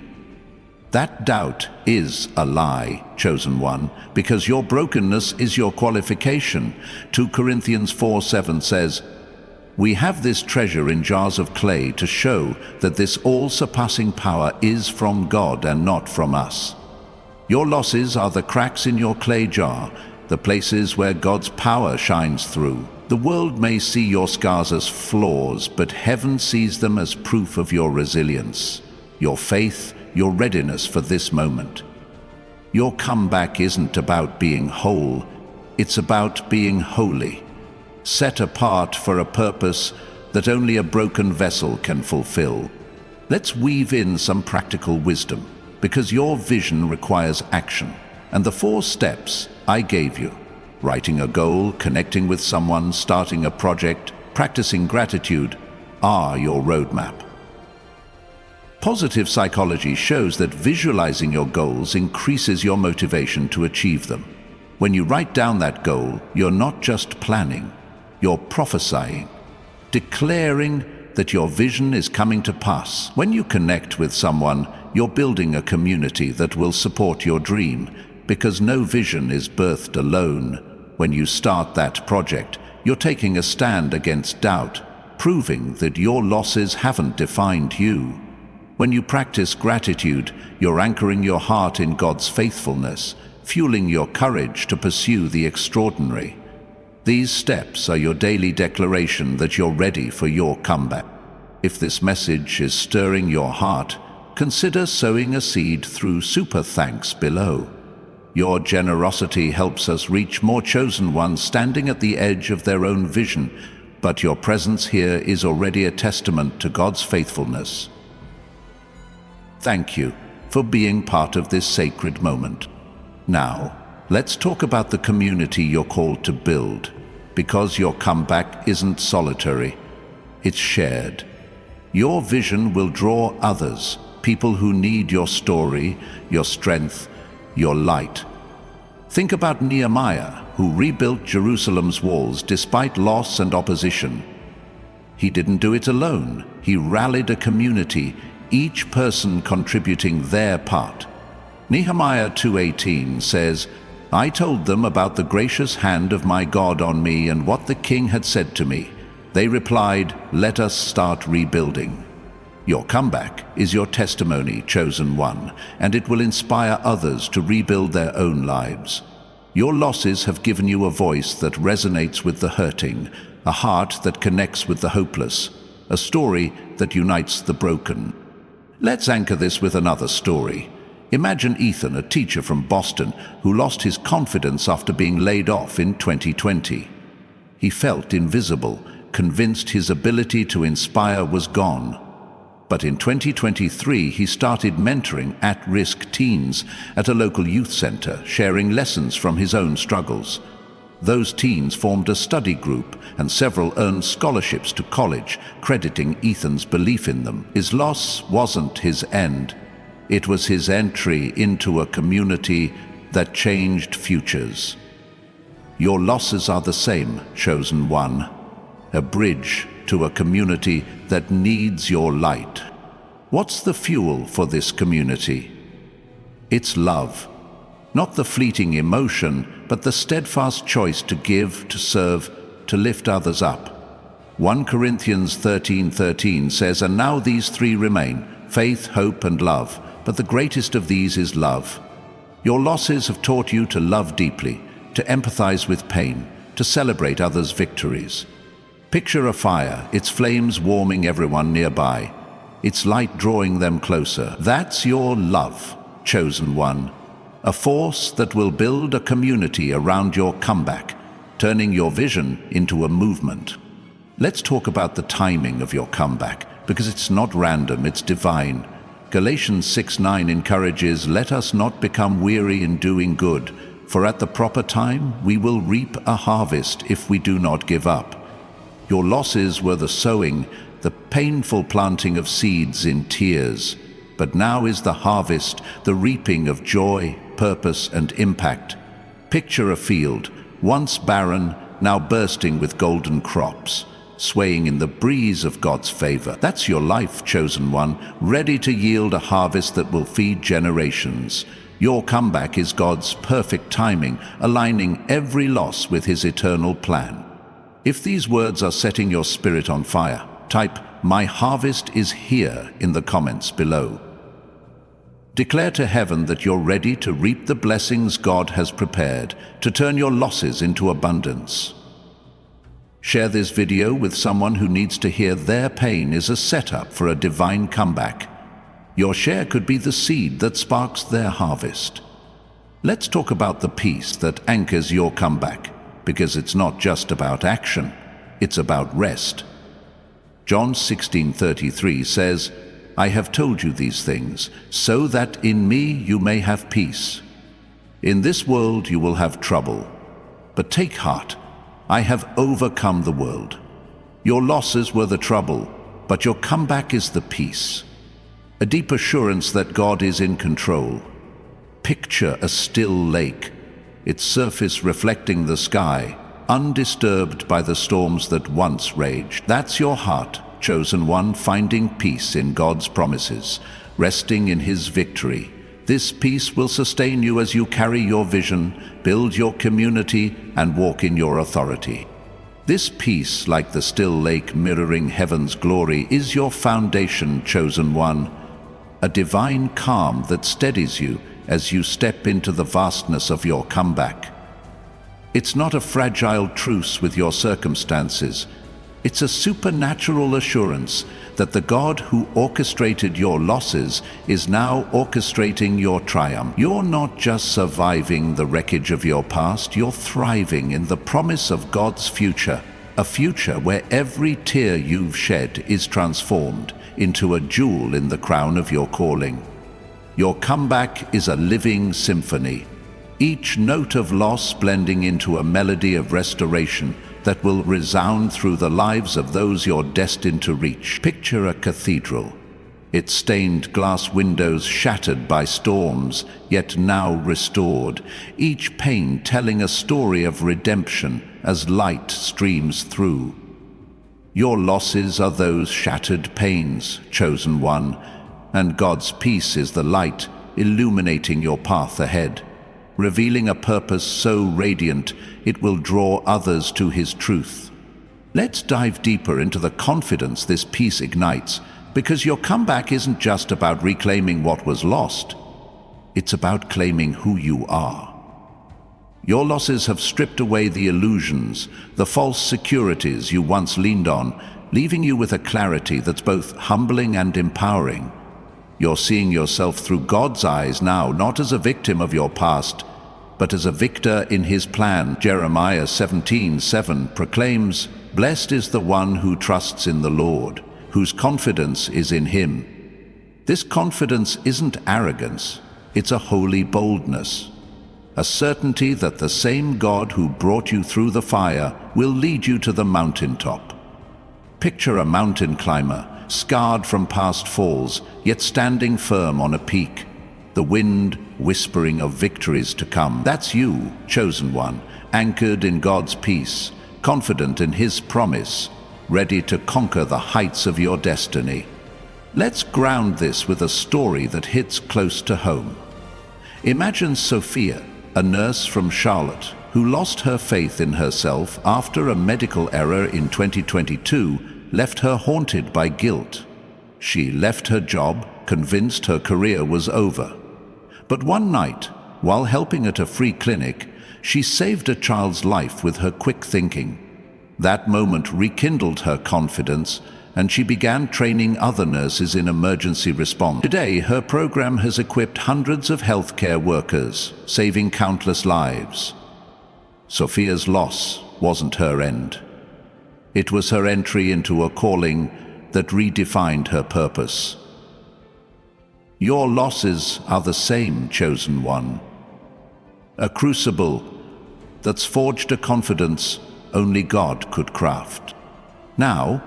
That doubt is a lie, chosen one, because your brokenness is your qualification. 2 Corinthians 4:7 says, "We have this treasure in jars of clay to show that this all-surpassing power is from God and not from us." Your losses are the cracks in your clay jar, the places where God's power shines through. The world may see your scars as flaws, but heaven sees them as proof of your resilience, your faith, your readiness for this moment. Your comeback isn't about being whole, it's about being holy, set apart for a purpose that only a broken vessel can fulfill. Let's weave in some practical wisdom, because your vision requires action, and the 4 steps I gave you: writing a goal, connecting with someone, starting a project, practicing gratitude, are your roadmap. Positive psychology shows that visualizing your goals increases your motivation to achieve them. When you write down that goal, you're not just planning, you're prophesying, declaring that your vision is coming to pass. When you connect with someone, you're building a community that will support your dream, because no vision is birthed alone. When you start that project, you're taking a stand against doubt, proving that your losses haven't defined you. When you practice gratitude, you're anchoring your heart in God's faithfulness, fueling your courage to pursue the extraordinary. These steps are your daily declaration that you're ready for your comeback. If this message is stirring your heart, consider sowing a seed through Super Thanks below. Your generosity helps us reach more chosen ones standing at the edge of their own vision, but your presence here is already a testament to God's faithfulness. Thank you for being part of this sacred moment. Now, let's talk about the community you're called to build, because your comeback isn't solitary, it's shared. Your vision will draw others, people who need your story, your strength, your light. Think about Nehemiah, who rebuilt Jerusalem's walls despite loss and opposition. He didn't do it alone. He rallied a community, each person contributing their part. Nehemiah 2:18 says, "I told them about the gracious hand of my God on me and what the king had said to me. They replied, 'Let us start rebuilding.'" Your comeback is your testimony, chosen one, and it will inspire others to rebuild their own lives. Your losses have given you a voice that resonates with the hurting, a heart that connects with the hopeless, a story that unites the broken. Let's anchor this with another story. Imagine Ethan, a teacher from Boston, who lost his confidence after being laid off in 2020. He felt invisible, convinced his ability to inspire was gone. But in 2023, he started mentoring at-risk teens at a local youth center, sharing lessons from his own struggles. Those teens formed a study group, and several earned scholarships to college, crediting Ethan's belief in them. His loss wasn't his end. It was his entry into a community that changed futures. Your losses are the same, chosen one. A bridge to a community that needs your light. What's the fuel for this community? It's love. Not the fleeting emotion, but the steadfast choice to give, to serve, to lift others up. 1 Corinthians 13:13 says, "And now these three remain, faith, hope, and love, but the greatest of these is love." Your losses have taught you to love deeply, to empathize with pain, to celebrate others' victories. Picture a fire, its flames warming everyone nearby, its light drawing them closer. That's your love, chosen one. A force that will build a community around your comeback, turning your vision into a movement. Let's talk about the timing of your comeback, because it's not random, it's divine. Galatians 6:9 encourages, "Let us not become weary in doing good, for at the proper time we will reap a harvest if we do not give up." Your losses were the sowing, the painful planting of seeds in tears. But now is the harvest, the reaping of joy, purpose, and impact. Picture a field, once barren, now bursting with golden crops, swaying in the breeze of God's favor. That's your life, chosen one, ready to yield a harvest that will feed generations. Your comeback is God's perfect timing, aligning every loss with His eternal plan. If these words are setting your spirit on fire, type, "My harvest is here," in the comments below. Declare to heaven that you're ready to reap the blessings God has prepared, to turn your losses into abundance. Share this video with someone who needs to hear their pain is a setup for a divine comeback. Your share could be the seed that sparks their harvest. Let's talk about the peace that anchors your comeback, because it's not just about action, it's about rest. John 16:33 says, "I have told you these things, so that in me you may have peace. In this world you will have trouble, but take heart, I have overcome the world." Your losses were the trouble, but your comeback is the peace. A deep assurance that God is in control. Picture a still lake, its surface reflecting the sky, undisturbed by the storms that once raged. That's your heart, chosen one, finding peace in God's promises, resting in His victory. This peace will sustain you as you carry your vision, build your community, and walk in your authority. This peace, like the still lake mirroring heaven's glory, is your foundation, chosen one. A divine calm that steadies you as you step into the vastness of your comeback. It's not a fragile truce with your circumstances. It's a supernatural assurance that the God who orchestrated your losses is now orchestrating your triumph. You're not just surviving the wreckage of your past, you're thriving in the promise of God's future, a future where every tear you've shed is transformed into a jewel in the crown of your calling. Your comeback is a living symphony, each note of loss blending into a melody of restoration that will resound through the lives of those you're destined to reach. Picture a cathedral, its stained glass windows shattered by storms, yet now restored, each pane telling a story of redemption as light streams through. Your losses are those shattered panes, chosen one, and God's peace is the light illuminating your path ahead, revealing a purpose so radiant it will draw others to His truth. Let's dive deeper into the confidence this peace ignites, because your comeback isn't just about reclaiming what was lost. It's about claiming who you are. Your losses have stripped away the illusions, the false securities you once leaned on, leaving you with a clarity that's both humbling and empowering. You're seeing yourself through God's eyes now, not as a victim of your past, but as a victor in His plan. Jeremiah 17:7 proclaims, "Blessed is the one who trusts in the Lord, whose confidence is in Him." This confidence isn't arrogance, it's a holy boldness. a certainty that the same God who brought you through the fire will lead you to the mountaintop. Picture a mountain climber, scarred from past falls, yet standing firm on a peak, the wind whispering of victories to come. That's you, chosen one, anchored in God's peace, confident in His promise, ready to conquer the heights of your destiny. Let's ground this with a story that hits close to home. Imagine Sophia, a nurse from Charlotte, who lost her faith in herself after a medical error in 2022 left her haunted by guilt. She left her job, convinced her career was over. But one night, while helping at a free clinic, she saved a child's life with her quick thinking. That moment rekindled her confidence, and she began training other nurses in emergency response. Today, her program has equipped hundreds of healthcare workers, saving countless lives. Sophia's loss wasn't her end. It was her entry into a calling that redefined her purpose. Your losses are the same, chosen one. A crucible that's forged a confidence only God could craft. Now,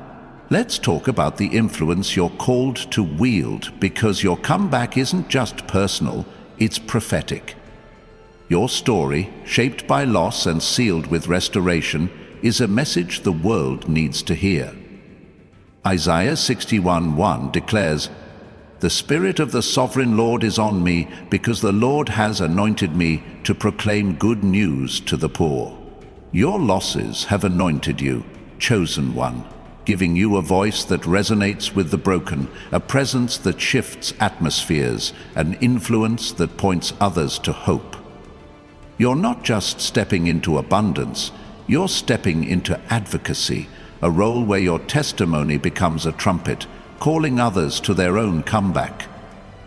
let's talk about the influence you're called to wield, because your comeback isn't just personal, it's prophetic. Your story, shaped by loss and sealed with restoration, is a message the world needs to hear. Isaiah 61:1 declares, "The Spirit of the Sovereign Lord is on me, because the Lord has anointed me to proclaim good news to the poor." Your losses have anointed you, chosen one, giving you a voice that resonates with the broken, a presence that shifts atmospheres, an influence that points others to hope. You're not just stepping into abundance, you're stepping into advocacy, a role where your testimony becomes a trumpet, calling others to their own comeback.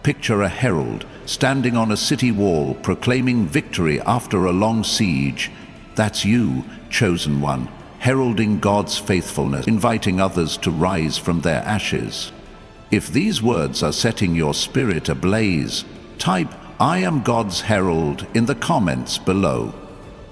Picture a herald standing on a city wall, proclaiming victory after a long siege. That's you, chosen one, heralding God's faithfulness, inviting others to rise from their ashes. If these words are setting your spirit ablaze, type "I am God's herald" in the comments below.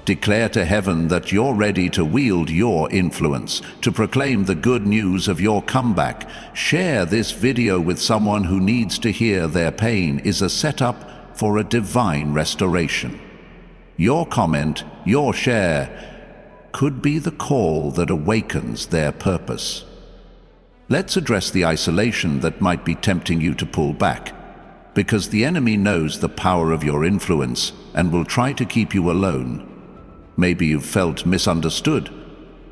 Declare to heaven that you're ready to wield your influence, to proclaim the good news of your comeback. Share this video with someone who needs to hear their pain is a setup for a divine restoration. Your comment, your share, could be the call that awakens their purpose. Let's address the isolation that might be tempting you to pull back, because the enemy knows the power of your influence and will try to keep you alone. Maybe you've felt misunderstood,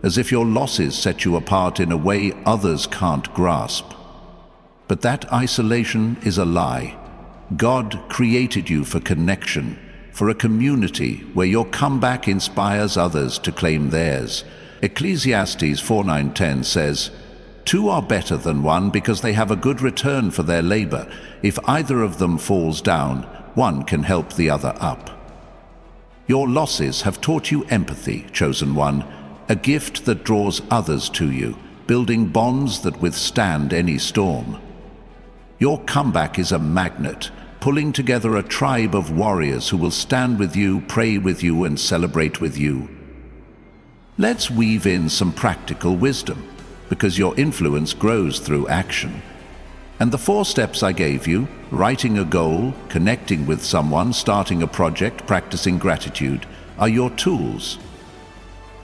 as if your losses set you apart in a way others can't grasp. But that isolation is a lie. God created you for connection, for a community where your comeback inspires others to claim theirs. Ecclesiastes 4:9-10 says, "Two are better than one because they have a good return for their labor. If either of them falls down, one can help the other up." Your losses have taught you empathy, chosen one, a gift that draws others to you, building bonds that withstand any storm. Your comeback is a magnet, pulling together a tribe of warriors who will stand with you, pray with you, and celebrate with you. Let's weave in some practical wisdom, because your influence grows through action. And the 4 steps I gave you, writing a goal, connecting with someone, starting a project, practicing gratitude, are your tools.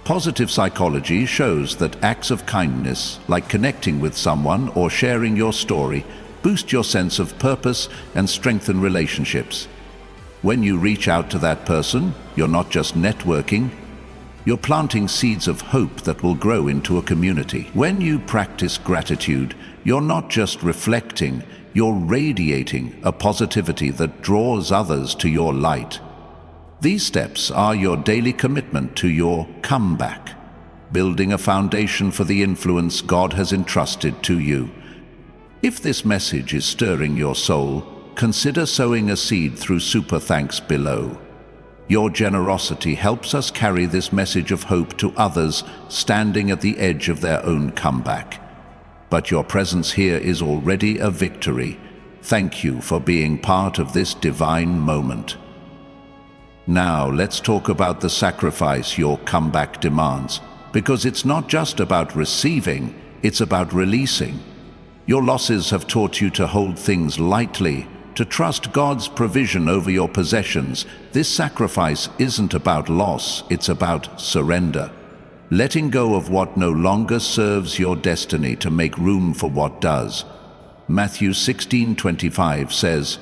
Positive psychology shows that acts of kindness, like connecting with someone or sharing your story, boost your sense of purpose and strengthen relationships. When you reach out to that person, you're not just networking, you're planting seeds of hope that will grow into a community. When you practice gratitude, you're not just reflecting, you're radiating a positivity that draws others to your light. These steps are your daily commitment to your comeback, building a foundation for the influence God has entrusted to you. If this message is stirring your soul, consider sowing a seed through Super Thanks below. Your generosity helps us carry this message of hope to others standing at the edge of their own comeback. But your presence here is already a victory. Thank you for being part of this divine moment. Now let's talk about the sacrifice your comeback demands, because it's not just about receiving, it's about releasing. Your losses have taught you to hold things lightly, to trust God's provision over your possessions. This sacrifice isn't about loss, it's about surrender. Letting go of what no longer serves your destiny to make room for what does. Matthew 16:25 says,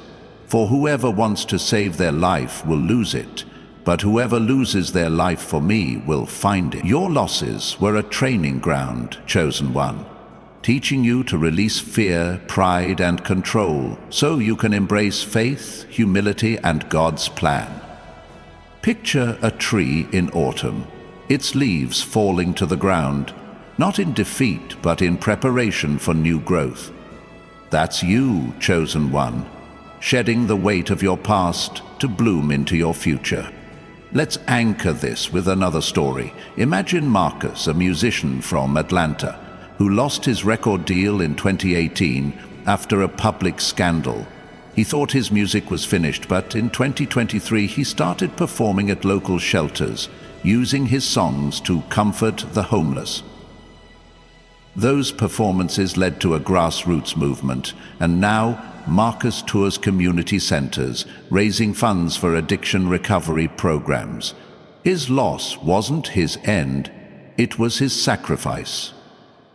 "For whoever wants to save their life will lose it, but whoever loses their life for me will find it." Your losses were a training ground, chosen one, teaching you to release fear, pride, and control so you can embrace faith, humility, and God's plan. Picture a tree in autumn, its leaves falling to the ground, not in defeat but in preparation for new growth. That's you, chosen one, shedding the weight of your past to bloom into your future. Let's anchor this with another story. Imagine Marcus, a musician from Atlanta, who lost his record deal in 2018 after a public scandal. He thought his music was finished, but in 2023 he started performing at local shelters, using his songs to comfort the homeless. Those performances led to a grassroots movement, and now Marcus tours community centers, raising funds for addiction recovery programs. His loss wasn't his end, it was his sacrifice.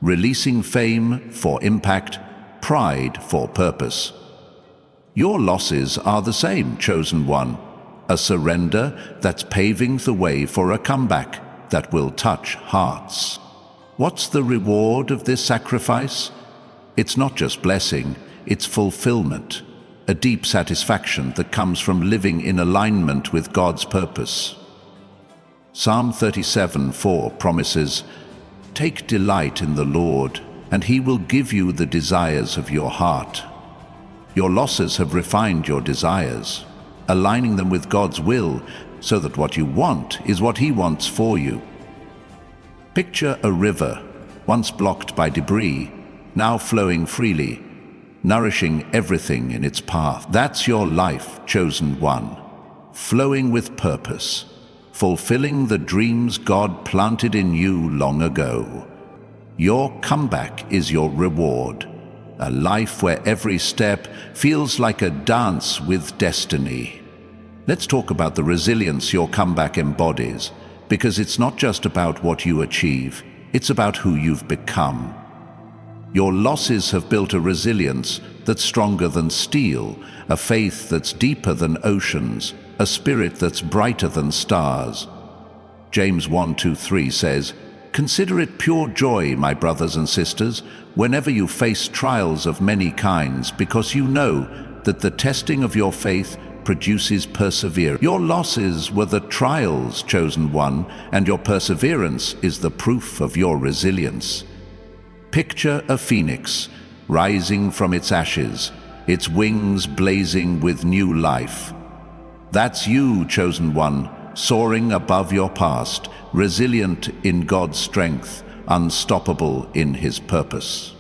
Releasing fame for impact, pride for purpose. Your losses are the same, chosen one. A surrender that's paving the way for a comeback that will touch hearts. What's the reward of this sacrifice? It's not just blessing, it's fulfillment, a deep satisfaction that comes from living in alignment with God's purpose. Psalm 37:4 promises, "Take delight in the Lord, and He will give you the desires of your heart." Your losses have refined your desires, aligning them with God's will so that what you want is what He wants for you. Picture a river, once blocked by debris, now flowing freely, nourishing everything in its path. That's your life, chosen one, flowing with purpose, fulfilling the dreams God planted in you long ago. Your comeback is your reward, a life where every step feels like a dance with destiny. Let's talk about the resilience your comeback embodies, because it's not just about what you achieve, it's about who you've become. Your losses have built a resilience that's stronger than steel, a faith that's deeper than oceans, a spirit that's brighter than stars. James 1:2-3 says, "Consider it pure joy, my brothers and sisters, whenever you face trials of many kinds, because you know that the testing of your faith produces perseverance." Your losses were the trials, chosen one, and your perseverance is the proof of your resilience. Picture a phoenix rising from its ashes, its wings blazing with new life. That's you, chosen one, soaring above your past, resilient in God's strength, unstoppable in His purpose.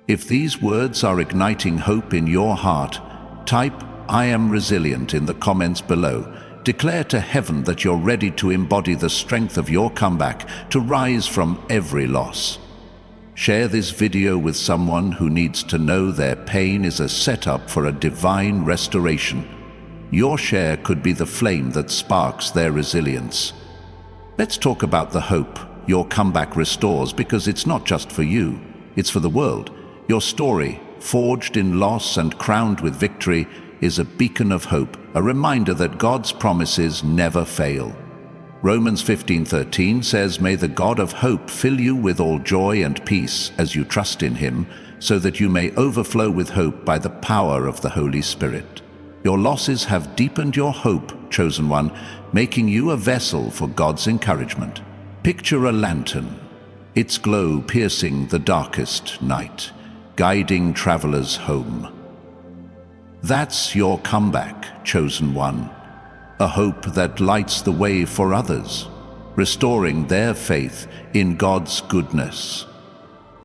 If these words are igniting hope in your heart, type "I am resilient" in the comments below. Declare to heaven that you're ready to embody the strength of your comeback, to rise from every loss. Share this video with someone who needs to know their pain is a setup for a divine restoration. Your share could be the flame that sparks their resilience. Let's talk about the hope your comeback restores, because it's not just for you, it's for the world. Your story, forged in loss and crowned with victory, is a beacon of hope, a reminder that God's promises never fail. Romans 15:13 says, "May the God of hope fill you with all joy and peace as you trust in Him, so that you may overflow with hope by the power of the Holy Spirit." Your losses have deepened your hope, chosen one, making you a vessel for God's encouragement. Picture a lantern, its glow piercing the darkest night, guiding travelers home. That's your comeback, chosen one, a hope that lights the way for others, restoring their faith in God's goodness.